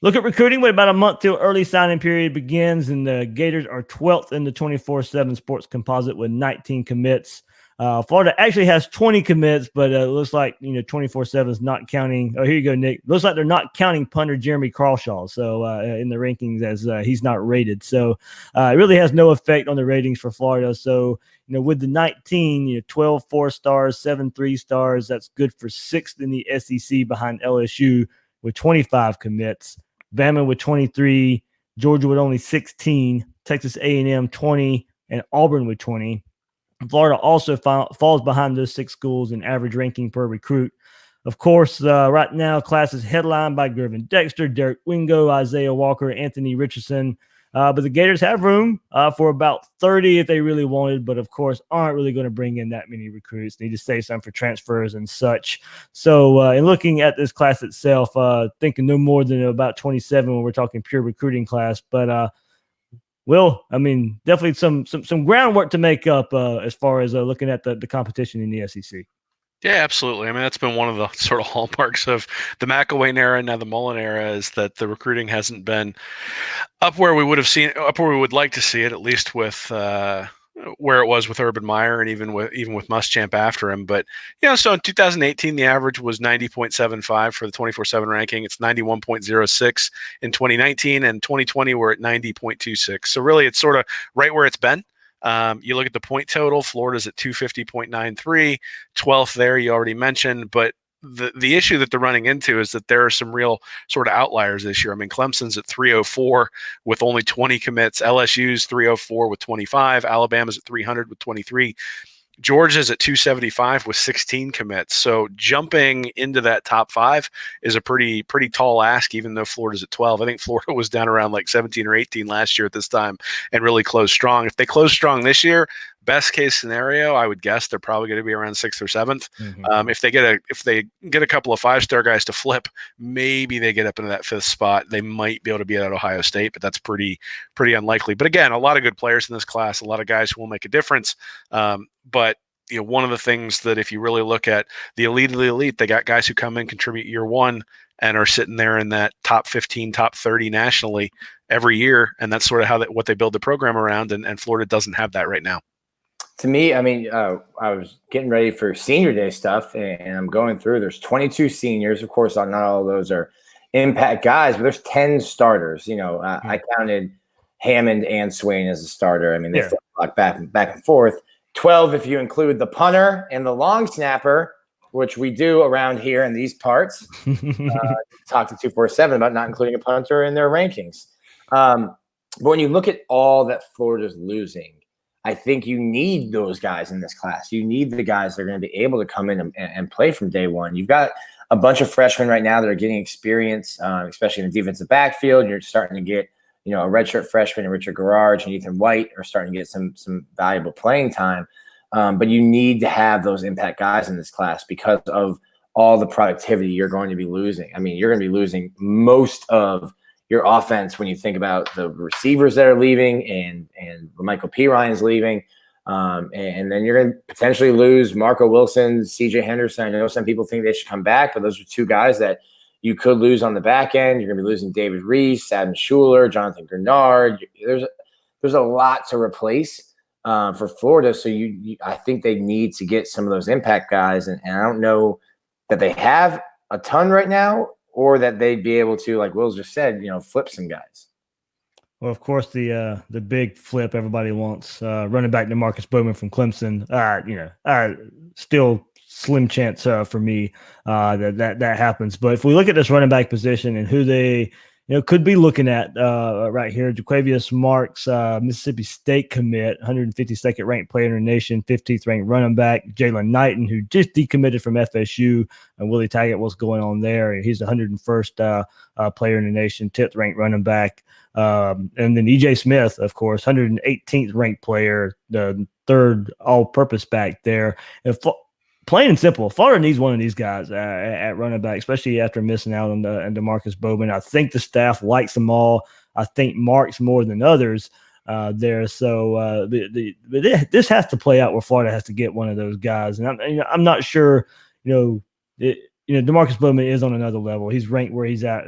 look at recruiting with about a month till early signing period begins, and the Gators are 12th in the 24/7 sports composite with 19 commits. Florida actually has 20 commits, but it looks like 24/7 is not counting. Oh, here you go, Nick. Looks like they're not counting punter Jeremy Crawshaw, so in the rankings as he's not rated. So it really has no effect on the ratings for Florida. So with the 19, 12 4-stars, 7 3-stars, that's good for 6th in the SEC behind LSU with 25 commits, Bama with 23, Georgia with only 16, Texas A&M 20, and Auburn with 20. Florida also falls behind those 6 schools in average ranking per recruit. Of course, right now, class is headlined by Gervin Dexter, Derek Wingo, Isaiah Walker, Anthony Richardson. But the Gators have room for about 30 if they really wanted, but of course aren't really going to bring in that many recruits. Need to save some for transfers and such. So in looking at this class itself, thinking no more than about 27 when we're talking pure recruiting class. But definitely some groundwork to make up as far as looking at the competition in the SEC. Yeah, absolutely. I mean, that's been one of the sort of hallmarks of the McElwain era and now the Mullen era is that the recruiting hasn't been up where we would like to see it, at least with where it was with Urban Meyer and even with Muschamp after him. But so in 2018, the average was 90.75 for the 24/7 ranking. It's 91.06 in 2019, and 2020 we're at 90.26. So really, it's sort of right where it's been. You look at the point total, Florida's at 250.93, 12th there, you already mentioned, but the issue that they're running into is that there are some real sort of outliers this year. I mean, Clemson's at 304 with only 20 commits, LSU's 304 with 25, Alabama's at 300 with 23. Georgia's at 275 with 16 commits. So jumping into that top 5 is a pretty tall ask, even though Florida's at 12. I think Florida was down around like 17 or 18 last year at this time and really closed strong. If they close strong this year, best case scenario, I would guess they're probably going to be around 6th or 7th. Mm-hmm. If they get a couple of 5-star guys to flip, maybe they get up into that 5th spot. They might be able to be at Ohio State, but that's pretty unlikely. But again, a lot of good players in this class, a lot of guys who will make a difference. But one of the things that if you really look at the elite of the elite, they got guys who come in, contribute year one, and are sitting there in that top 15, top 30 nationally every year. And that's sort of what they build the program around. And Florida doesn't have that right now. To me, I mean, I was getting ready for senior day stuff, and I'm going through. There's 22 seniors. Of course, not all of those are impact guys, but there's 10 starters. I counted Hammond and Swain as a starter. I mean, they flip back and forth. 12 if you include the punter and the long snapper, which we do around here in these parts. Talk to 247 about not including a punter in their rankings. But when you look at all that Florida's losing, I think you need those guys in this class. You need the guys that are going to be able to come in and play from day one. You've got a bunch of freshmen right now that are getting experience, especially in the defensive backfield. You're starting to get a redshirt freshman and Richard Garage and Ethan White are starting to get some valuable playing time. But you need to have those impact guys in this class because of all the productivity you're going to be losing. I mean, you're going to be losing most of your offense when you think about the receivers that are leaving and Michael P. Ryan's leaving. And then you're going to potentially lose Marco Wilson, CJ Henderson. I know some people think they should come back, but those are 2 guys that you could lose on the back end. You're going to be losing David Reese, Adam Schuler, Jonathan Grenard. There's a lot to replace for Florida. So I think they need to get some of those impact guys. And I don't know that they have a ton right now or that they'd be able to, like Will just said, flip some guys. Well, of course, the big flip everybody wants, running back to Marcus Bowman from Clemson. Still slim chance for me that happens. But if we look at this running back position and who they could be looking at right here, Jaquavius Marks, Mississippi State commit, 152nd ranked player in the nation, 15th ranked running back. Jalen Knighton, who just decommitted from FSU, and Willie Taggart, what's going on there? He's the 101st player in the nation, 10th ranked running back. And then EJ Smith, of course, 118th ranked player, the 3rd all-purpose back there. Plain and simple, Florida needs one of these guys at running back, especially after missing out on DeMarcus Bowman. I think the staff likes them all. I think Marks more than others there. So this has to play out where Florida has to get one of those guys. And I'm not sure, DeMarcus Bowman is on another level. He's ranked where he's at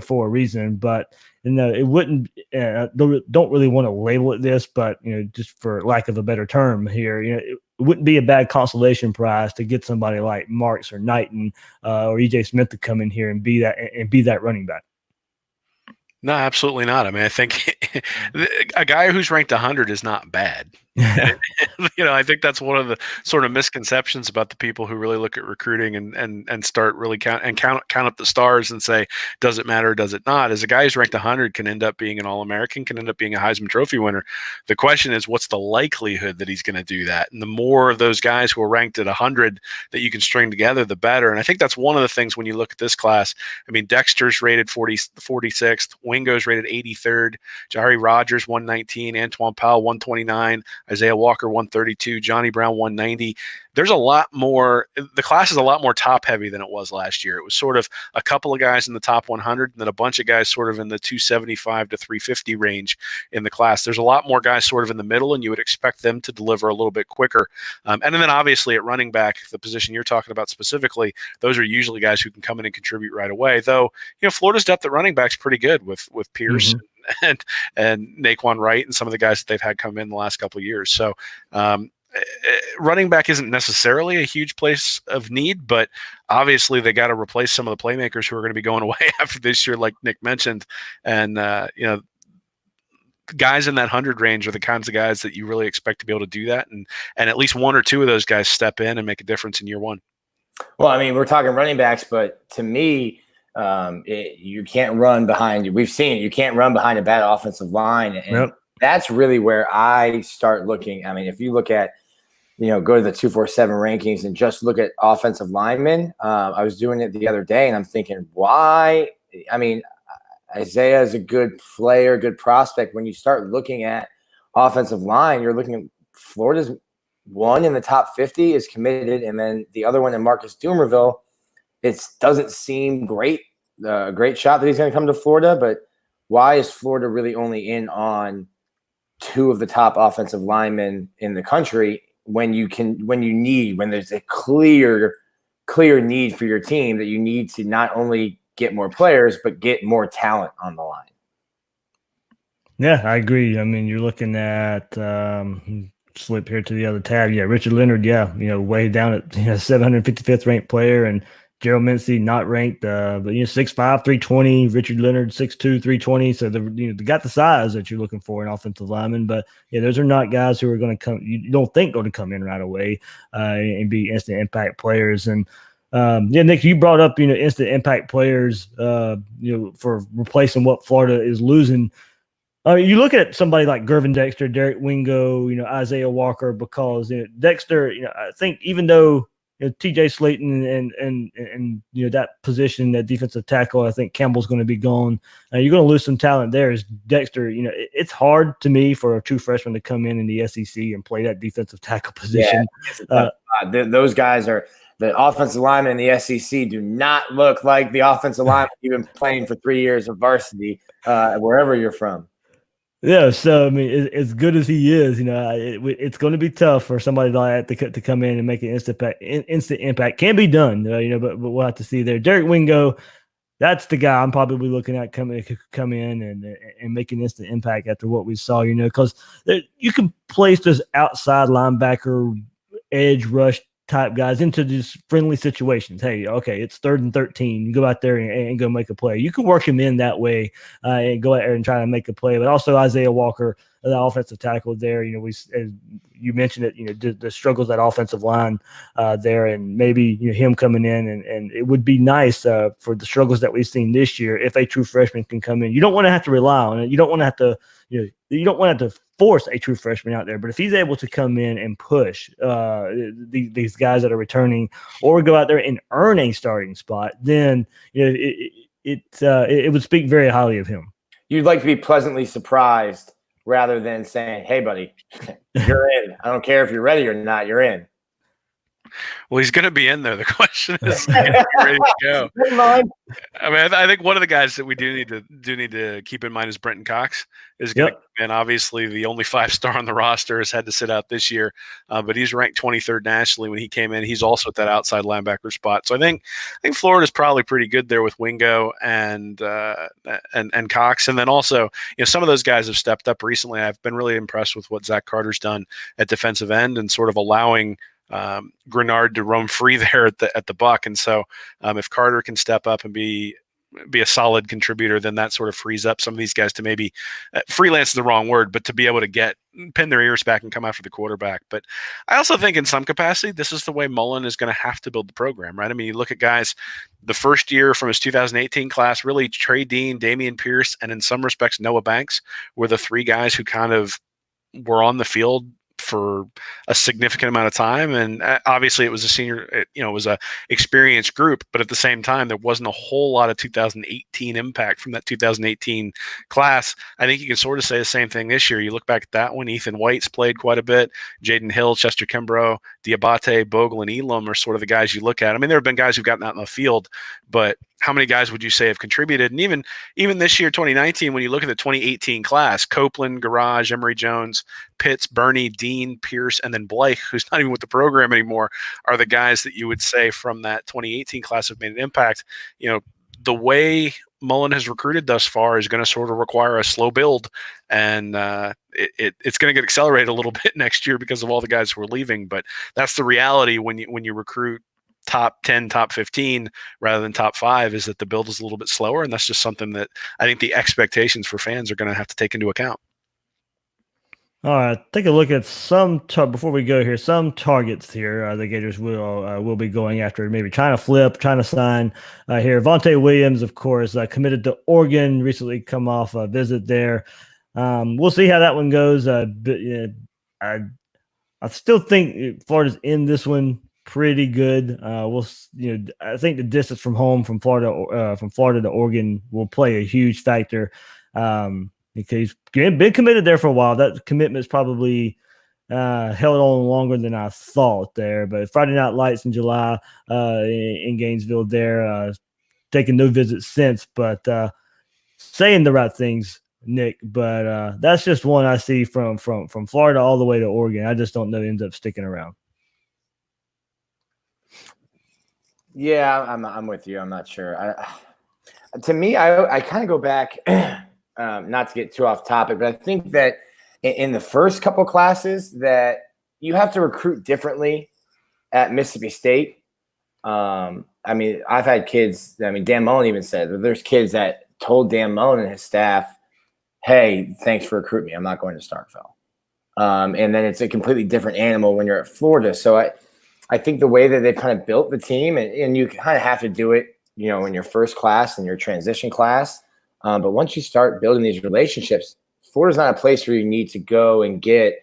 for a reason, but it wouldn't. Don't really want to label it this, but just for lack of a better term here, it wouldn't be a bad consolation prize to get somebody like Marks or Knighton or EJ Smith to come in here and be that running back. No, absolutely not. I mean, I think a guy who's ranked 100 is not bad. I think that's one of the sort of misconceptions about the people who really look at recruiting and start really count up the stars and say, does it matter? Does it not? As a guy who's ranked 100 can end up being an All-American, can end up being a Heisman Trophy winner. The question is, what's the likelihood that he's going to do that? And the more of those guys who are ranked at 100 that you can string together, the better. And I think that's one of the things when you look at this class. I mean, Dexter's rated 46th, Wingo's rated 83rd, Jahari Rogers 119, Antoine Powell 129, Isaiah Walker 132, Johnny Brown 190. There's a lot more. The class is a lot more top heavy than it was last year. It was sort of a couple of guys in the top 100 and then a bunch of guys sort of in the 275 to 350 range in the class. There's a lot more guys sort of in the middle, and you would expect them to deliver a little bit quicker. And then obviously at running back, the position you're talking about specifically, those are usually guys who can come in and contribute right away. Though, Florida's depth at running back's pretty good with Pierce and Naquan Wright and some of the guys that they've had come in the last couple of years. So running back isn't necessarily a huge place of need, but obviously they got to replace some of the playmakers who are going to be going away after this year, like Nick mentioned. And, guys in that 100 range are the kinds of guys that you really expect to be able to do that. And at least one or two of those guys step in and make a difference in year one. Well, I mean, we're talking running backs, but to me, you can't run behind you. We've seen it. You can't run behind a bad offensive line. And that's really where I start looking. I mean, if you look at, go to the 247 rankings and just look at offensive linemen. I was doing it the other day and I'm thinking, why? I mean, Isaiah is a good player, good prospect. When you start looking at offensive line, you're looking at Florida's one in the top 50 is committed. And then the other one in Marcus Dumerville, it doesn't seem great. A great shot that he's going to come to Florida, but why is Florida really only in on two of the top offensive linemen in the country when there's a clear need for your team that you need to not only get more players, but get more talent on the line? Yeah, I agree. I mean, you're looking at slip here to the other tab. Yeah, Richard Leonard, way down at 755th ranked player, and Gerald Mincey not ranked, but 6'5", 320. Richard Leonard 6'2", 320. So they got the size that you're looking for in offensive linemen. But those are not guys who are going to come. You don't think going to come in right away and be instant impact players. And Nick, you brought up instant impact players for replacing what Florida is losing. You look at somebody like Gervin Dexter, Derek Wingo, Isaiah Walker, because Dexter, I think even though TJ Slayton and that position, that defensive tackle, I think Campbell's going to be gone. You're going to lose some talent there. As Dexter, it's hard to me for a true freshman to come in the SEC and play that defensive tackle position. Yeah, those guys are the offensive linemen in the SEC do not look like the offensive linemen you've been playing for 3 years of varsity wherever you're from. Yeah, so I mean, as good as he is, it's going to be tough for somebody like that to come in and make an instant impact. Can be done, but we'll have to see there. Derek Wingo, that's the guy I'm probably looking at come in and make an instant impact after what we saw, because you can place those outside linebacker, edge rush type guys into these friendly situations. Hey, okay, it's 3rd and 13. You go out there and go make a play. You can work him in that way and go out there and try to make a play. But also Isaiah Walker, the offensive tackle there, as you mentioned it, the struggles that offensive line there, and maybe him coming in and it would be nice for the struggles that we've seen this year if a true freshman can come in. You don't want to have to rely on it. You don't want to have to you don't want to force a true freshman out there, but if he's able to come in and push these guys that are returning or go out there and earn a starting spot, then it would speak very highly of him. You'd like to be pleasantly surprised rather than saying, "Hey, buddy, you're in. I don't care if you're ready or not. You're in." Well, he's going to be in there. The question is ready to go. Never mind. I mean, I think one of the guys that we do need to keep in mind is Brenton Cox is going to come in. Obviously, the only 5-star on the roster has had to sit out this year, but he's ranked 23rd nationally when he came in. He's also at that outside linebacker spot. So I think Florida's probably pretty good there with Wingo and Cox, and then also some of those guys have stepped up recently. I've been really impressed with what Zach Carter's done at defensive end and sort of allowing Grenard to roam free there at the Buck, and so if Carter can step up and be a solid contributor, then that sort of frees up some of these guys to maybe freelance is the wrong word, but to be able to pin their ears back and come after the quarterback. But I also think in some capacity, this is the way Mullen is going to have to build the program, right? I mean, you look at guys, the first year from his 2018 class, really Trey Dean, Damian Pierce, and in some respects, Noah Banks were the 3 guys who kind of were on the field for a significant amount of time, and obviously it was it was a experienced group, but at the same time there wasn't a whole lot of 2018 impact from that 2018 class. I think you can sort of say the same thing this year. You look back at that one, Ethan White's played quite a bit, Jaden Hill, Chester Kimbrough, Diabate, Bogle, and Elam are sort of the guys you look at. I mean, there have been guys who've gotten out in the field, but how many guys would you say have contributed? And even this year, 2019, when you look at the 2018 class, Copeland, Garage, Emory Jones, Pitts, Bernie, Dean, Pierce, and then Blake, who's not even with the program anymore, are the guys that you would say from that 2018 class have made an impact. The way Mullen has recruited thus far is going to sort of require a slow build, and it's going to get accelerated a little bit next year because of all the guys who are leaving. But that's the reality when you recruit top 10, top 15 rather than top 5, is that the build is a little bit slower, and that's just something that I think the expectations for fans are going to have to take into account. All right, take a look at before we go here, some targets here the Gators will be going after, maybe trying to sign here. Vontae Williams, of course, committed to Oregon, recently come off a visit there. We'll see how that one goes. I still think Florida's in this one pretty good. I think the distance from home from Florida to Oregon will play a huge factor. Because he's been committed there for a while. That commitment's probably held on longer than I thought there. But Friday Night Lights in July in Gainesville there, taking no visits since, but saying the right things, Nick. But that's just one I see from Florida all the way to Oregon. I just don't know ends up sticking around. Yeah, I'm with you. I'm not sure. To me, I kind of go back. Not to get too off topic, but I think that in the first couple classes that you have to recruit differently at Mississippi State. I mean, I've had kids. I mean, Dan Mullen even said that there's kids that told Dan Mullen and his staff, "Hey, thanks for recruiting me. I'm not going to Starkville." And then it's a completely different animal when you're at Florida. So I think the way that they've kind of built the team, and you kind of have to do it, in your first class and your transition class. But once you start building these relationships, Florida's not a place where you need to go and get,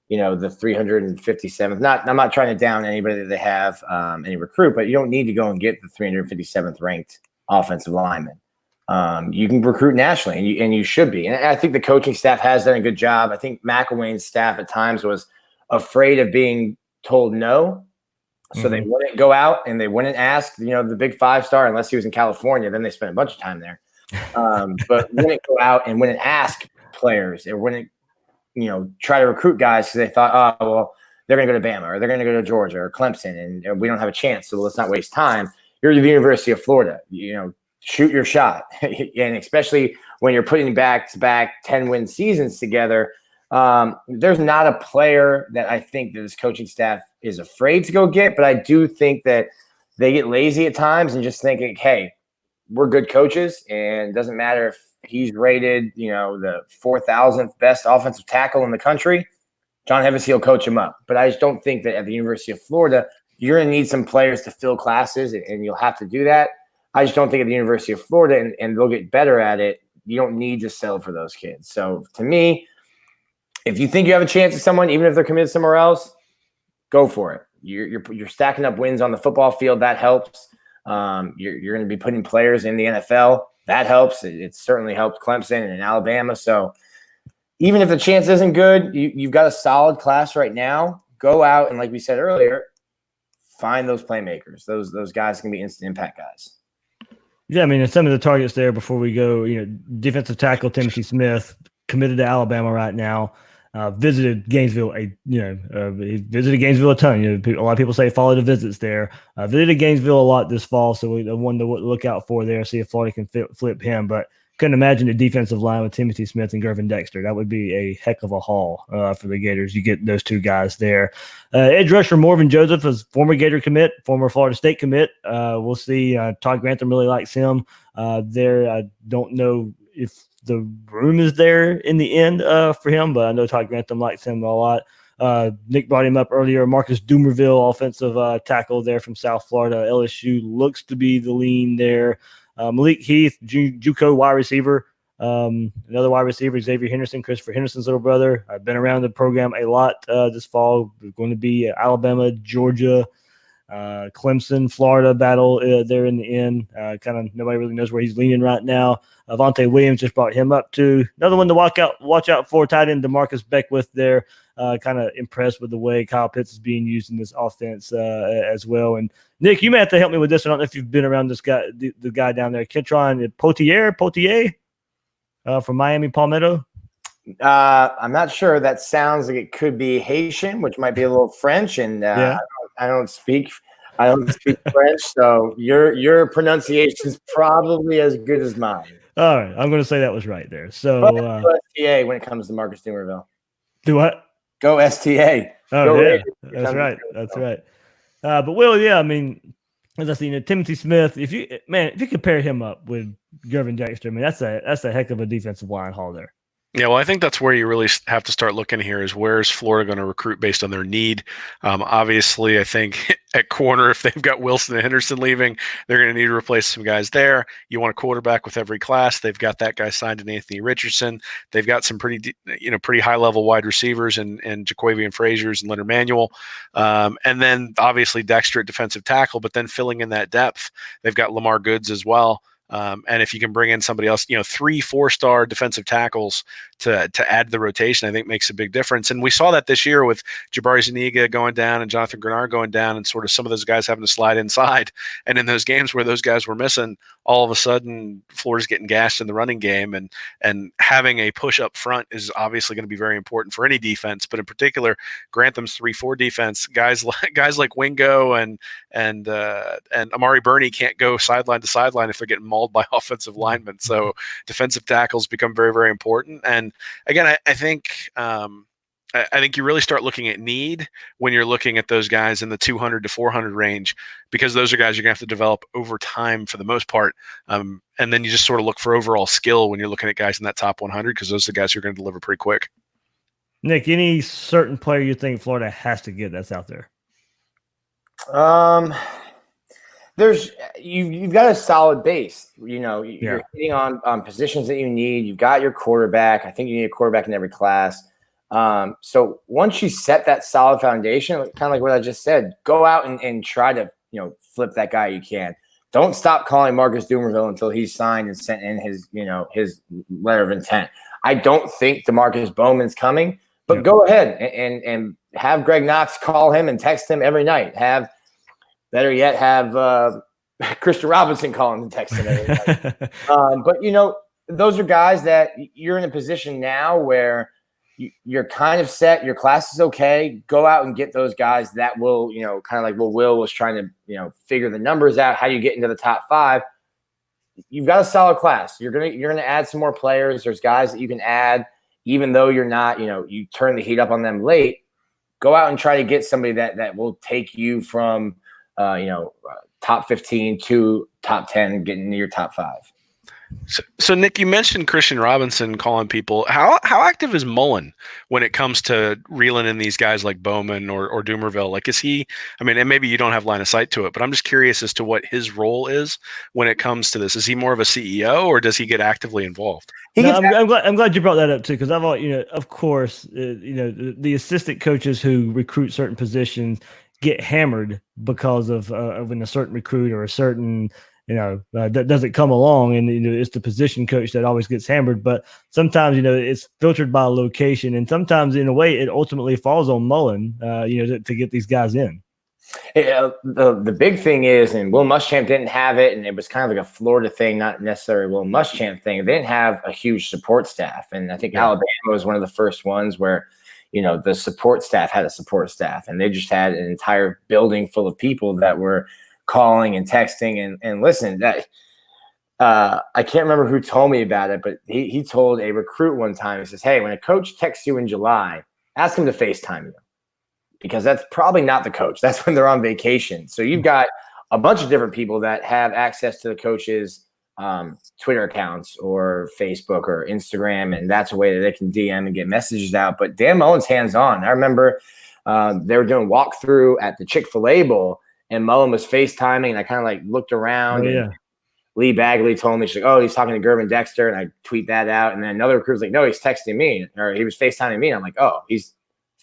the 357th. I'm not trying to down anybody that they have, any recruit, but you don't need to go and get the 357th ranked offensive lineman. You can recruit nationally, and you should be. And I think the coaching staff has done a good job. I think McElwain's staff at times was afraid of being told no. So they wouldn't go out and they wouldn't ask, the big 5-star, unless he was in California. Then they spent a bunch of time there. But wouldn't go out and wouldn't ask players. It wouldn't, try to recruit guys because they thought, oh, well, they're going to go to Bama or they're going to go to Georgia or Clemson, and we don't have a chance. So let's not waste time. You're the University of Florida. Shoot your shot. And especially when you're putting back-to-back 10-win seasons together, there's not a player that I think that this coaching staff is afraid to go get, but I do think that they get lazy at times and just thinking, hey, we're good coaches, and it doesn't matter if he's rated, the 4,000th best offensive tackle in the country. John Hevesy will coach him up. But I just don't think that at the University of Florida, you're going to need some players to fill classes, and you'll have to do that. I just don't think at the University of Florida, and they'll get better at it, you don't need to sell for those kids. So to me, if you think you have a chance at someone, even if they're committed somewhere else, go for it. You're stacking up wins on the football field. That helps. You're going to be putting players in the NFL. That helps. It certainly helped Clemson and Alabama. So even if the chance isn't good, you've got a solid class right now. Go out and, like we said earlier, find those playmakers. Those guys can be instant impact guys. Yeah, I mean, and some of the targets there before we go, defensive tackle Timothy Smith, committed to Alabama right now. Visited Gainesville, he visited Gainesville a ton. A lot of people say follow the visits there. Visited Gainesville a lot this fall, so we one to look out for there. See if Florida can flip him, but couldn't imagine the defensive line with Timothy Smith and Gervin Dexter. That would be a heck of a haul for the Gators. You get those two guys there. Edge rusher Morven Joseph is former Gator commit, former Florida State commit. We'll see. Todd Grantham really likes him there. I don't know if the room is there in the end for him, but I know Todd Grantham likes him a lot. Nick brought him up earlier. Marcus Dumerville, offensive tackle there from South Florida. LSU looks to be the lean there. Malik Heath, JUCO wide receiver. Another wide receiver, Xavier Henderson, Christopher Henderson's little brother. I've been around the program a lot this fall. We're going to be Alabama, Georgia, Clemson, Florida battle there in the end. Kind of nobody really knows where he's leaning right now. Avonte Williams just brought him up too. Another one to watch out for. Tight end DeMarcus Beckwith there. Kind of impressed with the way Kyle Pitts is being used in this offense as well. And Nick, you may have to help me with this. I don't know if you've been around this guy, the guy down there, Kentron Potier from Miami Palmetto. I'm not sure. That sounds like it could be Haitian, which might be a little French, and I don't speak French, so your pronunciation is probably as good as mine. All right, I'm going to say that was right there. So go STA when it comes to Marcus Dumerville. Do what? Go STA. Oh, go yeah, that's right. That's right. But Will, I mean, as I see, Timothy Smith. If you compare him up with Gervin Dexter, I mean, that's a heck of a defensive line haul there. Yeah, well, I think that's where you really have to start looking here is where is Florida going to recruit based on their need. Obviously, I think at corner, if they've got Wilson and Henderson leaving, they're going to need to replace some guys there. You want a quarterback with every class. They've got that guy signed in Anthony Richardson. They've got some pretty high-level wide receivers and Jaquavian Frazier's and Leonard Manuel. And then, obviously, Dexter at defensive tackle, but then filling in that depth, they've got Lamar Goods as well. And if you can bring in somebody else, 3-4-star defensive tackles to add to the rotation, I think makes a big difference. And we saw that this year with Jabari Zuniga going down and Jonathan Grenard going down and sort of some of those guys having to slide inside. And in those games where those guys were missing, all of a sudden Florida's getting gashed in the running game. And having a push up front is obviously going to be very important for any defense, but in particular, Grantham's 3-4 defense, guys like Wingo and Amari Burney can't go sideline to sideline if they're getting mauled by offensive linemen. So defensive tackles become very, very important. And again, I think you really start looking at need when you're looking at those guys in the 200 to 400 range, because those are guys you're going to have to develop over time for the most part. And then you just sort of look for overall skill when you're looking at guys in that top 100, because those are the guys who are going to deliver pretty quick. Nick, any certain player you think Florida has to get that's out there? You've got a solid base. You're hitting on positions that you need. You've got your quarterback. I think you need a quarterback in every class. So once you set that solid foundation, kind of like what I just said, go out and try to flip that guy you can. Don't stop calling Marcus Dumerville until he's signed and sent in his letter of intent. I don't think DeMarcus Bowman's coming, but go ahead and have Greg Knox call him and text him every night. Better yet, have Christian Robinson call him and text him every night. But those are guys that you're in a position now where you're kind of set. Your class is okay. Go out and get those guys that will, kind of like what Will was trying to, figure the numbers out, how you get into the top 5. You've got a solid class. You're gonna add some more players. There's guys that you can add, even though you're not, you turn the heat up on them late. Go out and try to get somebody that will take you from top 15 to top 10, getting into your top 5. So Nick, you mentioned Christian Robinson calling people. How active is Mullen when it comes to reeling in these guys like Bowman or Dumerville? Like, is he? I mean, and maybe you don't have line of sight to it, but I'm just curious as to what his role is when it comes to this. Is he more of a CEO, or does he get actively involved? I'm glad you brought that up too, because I've of course, the assistant coaches who recruit certain positions get hammered because of when a certain recruit or a certain that doesn't come along, and it's the position coach that always gets hammered. But sometimes it's filtered by location, and sometimes in a way it ultimately falls on Mullen to get these guys in. The big thing is, and Will Muschamp didn't have it, and it was kind of like a Florida thing, not necessarily Will Muschamp thing. They didn't have a huge support staff, and I think Alabama was one of the first ones where, the support staff had a support staff, and they just had an entire building full of people that were calling and texting and listen. That I can't remember who told me about it, but he told a recruit one time. He says, "Hey, when a coach texts you in July, ask him to FaceTime you." Because that's probably not the coach. That's when they're on vacation. So you've got a bunch of different people that have access to the coach's Twitter accounts or Facebook or Instagram, and that's a way that they can DM and get messages out. But Dan Mullen's hands-on. I remember they were doing walkthrough at the Chick-fil-A Bowl, and Mullen was FaceTiming, and I kind of like looked around. And Lee Bagley told me, she's like, "Oh, he's talking to Gervin Dexter," and I tweet that out. And then another recruit was like, "No, he's texting me," or he was FaceTiming me. And I'm like, "Oh, he's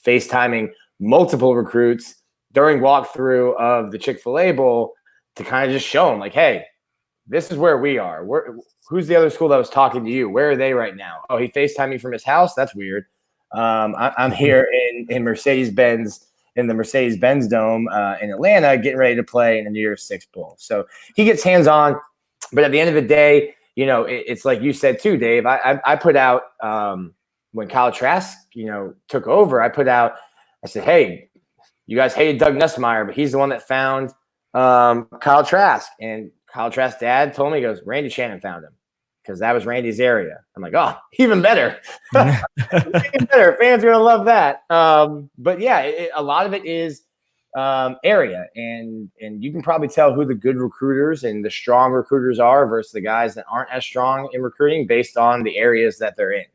FaceTiming multiple recruits during walkthrough of the Chick-fil-A Bowl to kind of just show them, like, hey, this is where we are. Who's the other school that was talking to you? Where are they right now? Oh, he FaceTimed me from his house? That's weird. I'm here in Mercedes-Benz, in the Mercedes-Benz Dome in Atlanta, getting ready to play in the New Year's Six Bowl." So he gets hands-on. But at the end of the day, it's like you said too, Dave. I put out when Kyle Trask, took over, I said, "Hey, you guys hated Doug Nussmeier, but he's the one that found Kyle Trask." And Kyle Trask's dad told me, he goes, "Randy Shannon found him," because that was Randy's area. I'm like, "Oh, even better." Even better. Fans are going to love that. But yeah, a lot of it is area. And you can probably tell who the good recruiters and the strong recruiters are versus the guys that aren't as strong in recruiting based on the areas that they're in.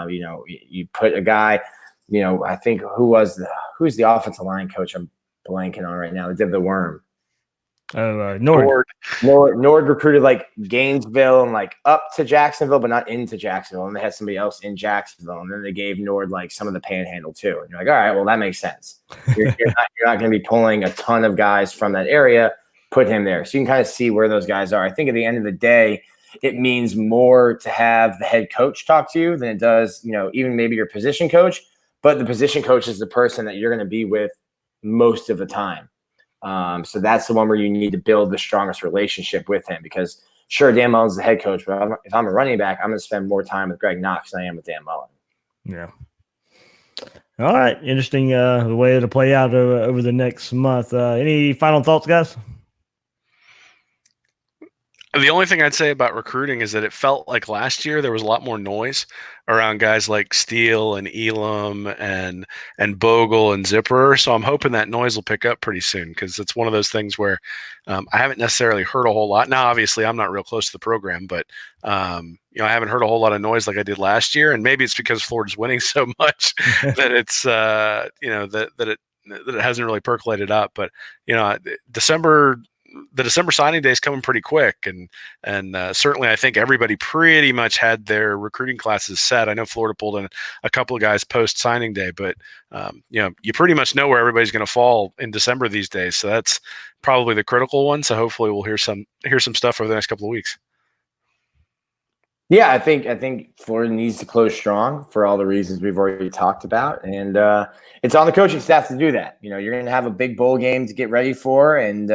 You put a guy – I think who's the offensive line coach I'm blanking on right now. They did the worm. Nord. Nord recruited like Gainesville and like up to Jacksonville, but not into Jacksonville. And they had somebody else in Jacksonville. And then they gave Nord like some of the panhandle too. And you're like, all right, well, that makes sense. You're not going to be pulling a ton of guys from that area, put him there. So you can kind of see where those guys are. I think at the end of the day, it means more to have the head coach talk to you than it does, even maybe your position coach. But the position coach is the person that you're going to be with most of the time. So that's the one where you need to build the strongest relationship with him because, sure, Dan Mullen's the head coach, but if I'm a running back, I'm going to spend more time with Greg Knox than I am with Dan Mullen. Yeah. All right. Interesting way to play out over the next month. Any final thoughts, guys? The only thing I'd say about recruiting is that it felt like last year there was a lot more noise around guys like Steele and Elam and Bogle and Zipper. So I'm hoping that noise will pick up pretty soon because it's one of those things where I haven't necessarily heard a whole lot. Now, obviously, I'm not real close to the program, but I haven't heard a whole lot of noise like I did last year. And maybe it's because Florida's winning so much that it's that it hasn't really percolated up. But the December signing day is coming pretty quick, and certainly I think everybody pretty much had their recruiting classes set. I know Florida pulled in a couple of guys post signing day, but you pretty much know where everybody's going to fall in December these days. So that's probably the critical one. So hopefully we'll hear some stuff over the next couple of weeks. Yeah, I think Florida needs to close strong for all the reasons we've already talked about, and it's on the coaching staff to do that. You're going to have a big bowl game to get ready for, and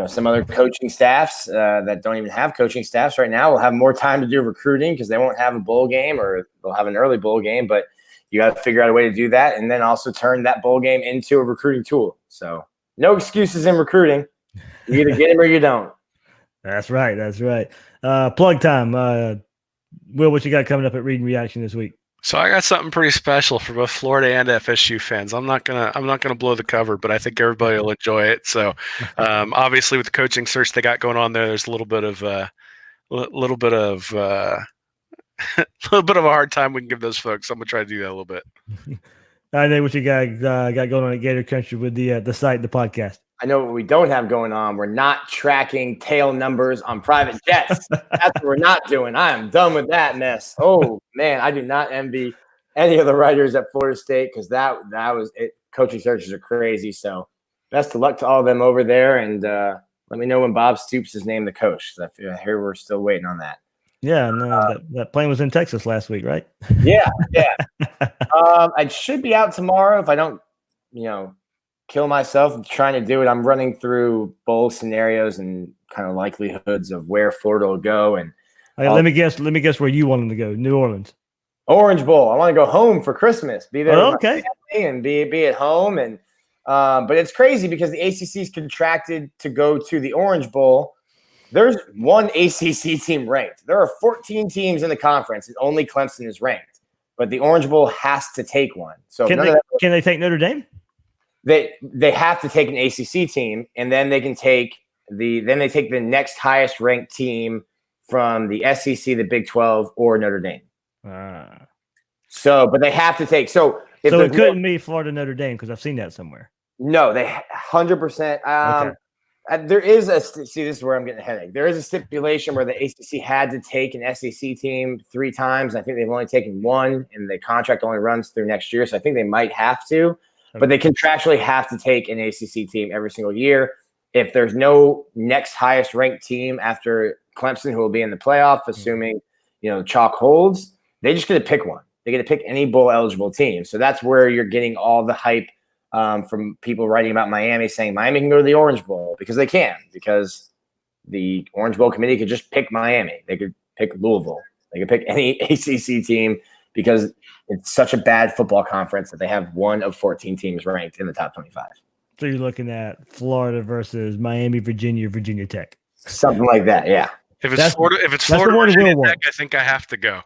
some other coaching staffs that don't even have coaching staffs right now will have more time to do recruiting because they won't have a bowl game or they'll have an early bowl game. But you got to figure out a way to do that and then also turn that bowl game into a recruiting tool. So no excuses in recruiting. You either get them or you don't. That's right. That's right. Plug time. Will, what you got coming up at Reading Reaction this week? So I got something pretty special for both Florida and FSU fans. I'm not gonna blow the cover, but I think everybody will enjoy it. So obviously with the coaching search they got going on there's a little bit of a hard time we can give those folks. I'm gonna try to do that a little bit. I know what you got going on at Gator Country with the site and the podcast. I know what we don't have going on. We're not tracking tail numbers on private jets. That's what we're not doing. I am done with that mess. Oh, man, I do not envy any of the writers at Florida State because that was it. Coaching searches are crazy. So best of luck to all of them over there. And let me know when Bob Stoops is named the coach. I hear we're still waiting on that. Yeah, no, that plane was in Texas last week, right? Yeah. I should be out tomorrow if I don't, kill myself trying to do it. I'm running through bowl scenarios and kind of likelihoods of where Florida will go. And let me guess where you want them to go. New Orleans. Orange Bowl. I want to go home for Christmas. Be there with okay. my family and be at home. And but it's crazy because the ACC's contracted to go to the Orange Bowl. There's one ACC team ranked. There are 14 teams in the conference, and only Clemson is ranked. But the Orange Bowl has to take one. So can they take Notre Dame? They have to take an ACC team, and then they can take the next highest ranked team from the SEC, the Big 12, or Notre Dame. So, but they have to take. So it couldn't be Florida Notre Dame because I've seen that somewhere. No, they 100%. There is this is where I'm getting a headache. There is a stipulation where the ACC had to take an SEC team 3 times. I think they've only taken 1, and the contract only runs through next year. So I think they might have to, but they contractually have to take an ACC team every single year. If there's no next highest ranked team after Clemson, who will be in the playoff, assuming chalk holds, they just get to pick one. They get to pick any bowl eligible team. So that's where you're getting all the hype from people writing about Miami, saying Miami can go to the Orange Bowl because they can, because the Orange Bowl committee could just pick Miami. They could pick Louisville. They could pick any ACC team because it's such a bad football conference that they have 1 of 14 teams ranked in the top 25. So you're looking at Florida versus Miami, Virginia Tech. Something like that, yeah. If it's Florida, Virginia Tech, I think I have to go.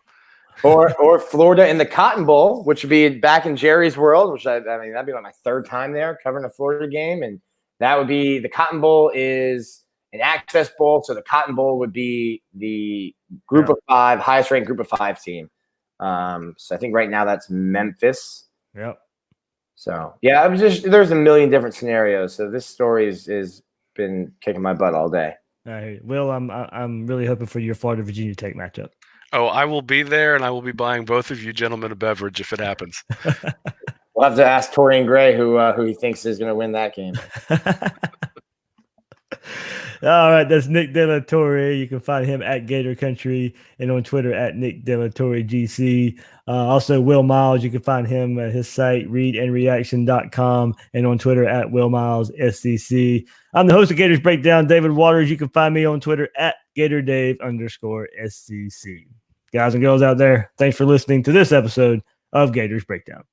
Or Florida in the Cotton Bowl, which would be back in Jerry's world, which I mean, that'd be like my 3rd time there covering a Florida game. And that would be the Cotton Bowl is an access bowl. So the Cotton Bowl would be the group of 5, highest ranked group of 5 team. So I think right now that's Memphis. Yep. So yeah, there's a million different scenarios. So this story is been kicking my butt all day. All right. Will, I'm really hoping for your Florida Virginia Tech matchup. Oh, I will be there, and I will be buying both of you gentlemen a beverage if it happens. We'll have to ask Torre and Gray who he thinks is going to win that game. All right, that's Nick De La Torre. You can find him at Gator Country and on Twitter at Nick De La Torre GC. Also, Will Miles, you can find him at his site, readandreaction.com, and on Twitter at Will Miles SCC. I'm the host of Gators Breakdown, David Waters. You can find me on Twitter at GatorDave_SCC. Guys and girls out there, thanks for listening to this episode of Gators Breakdown.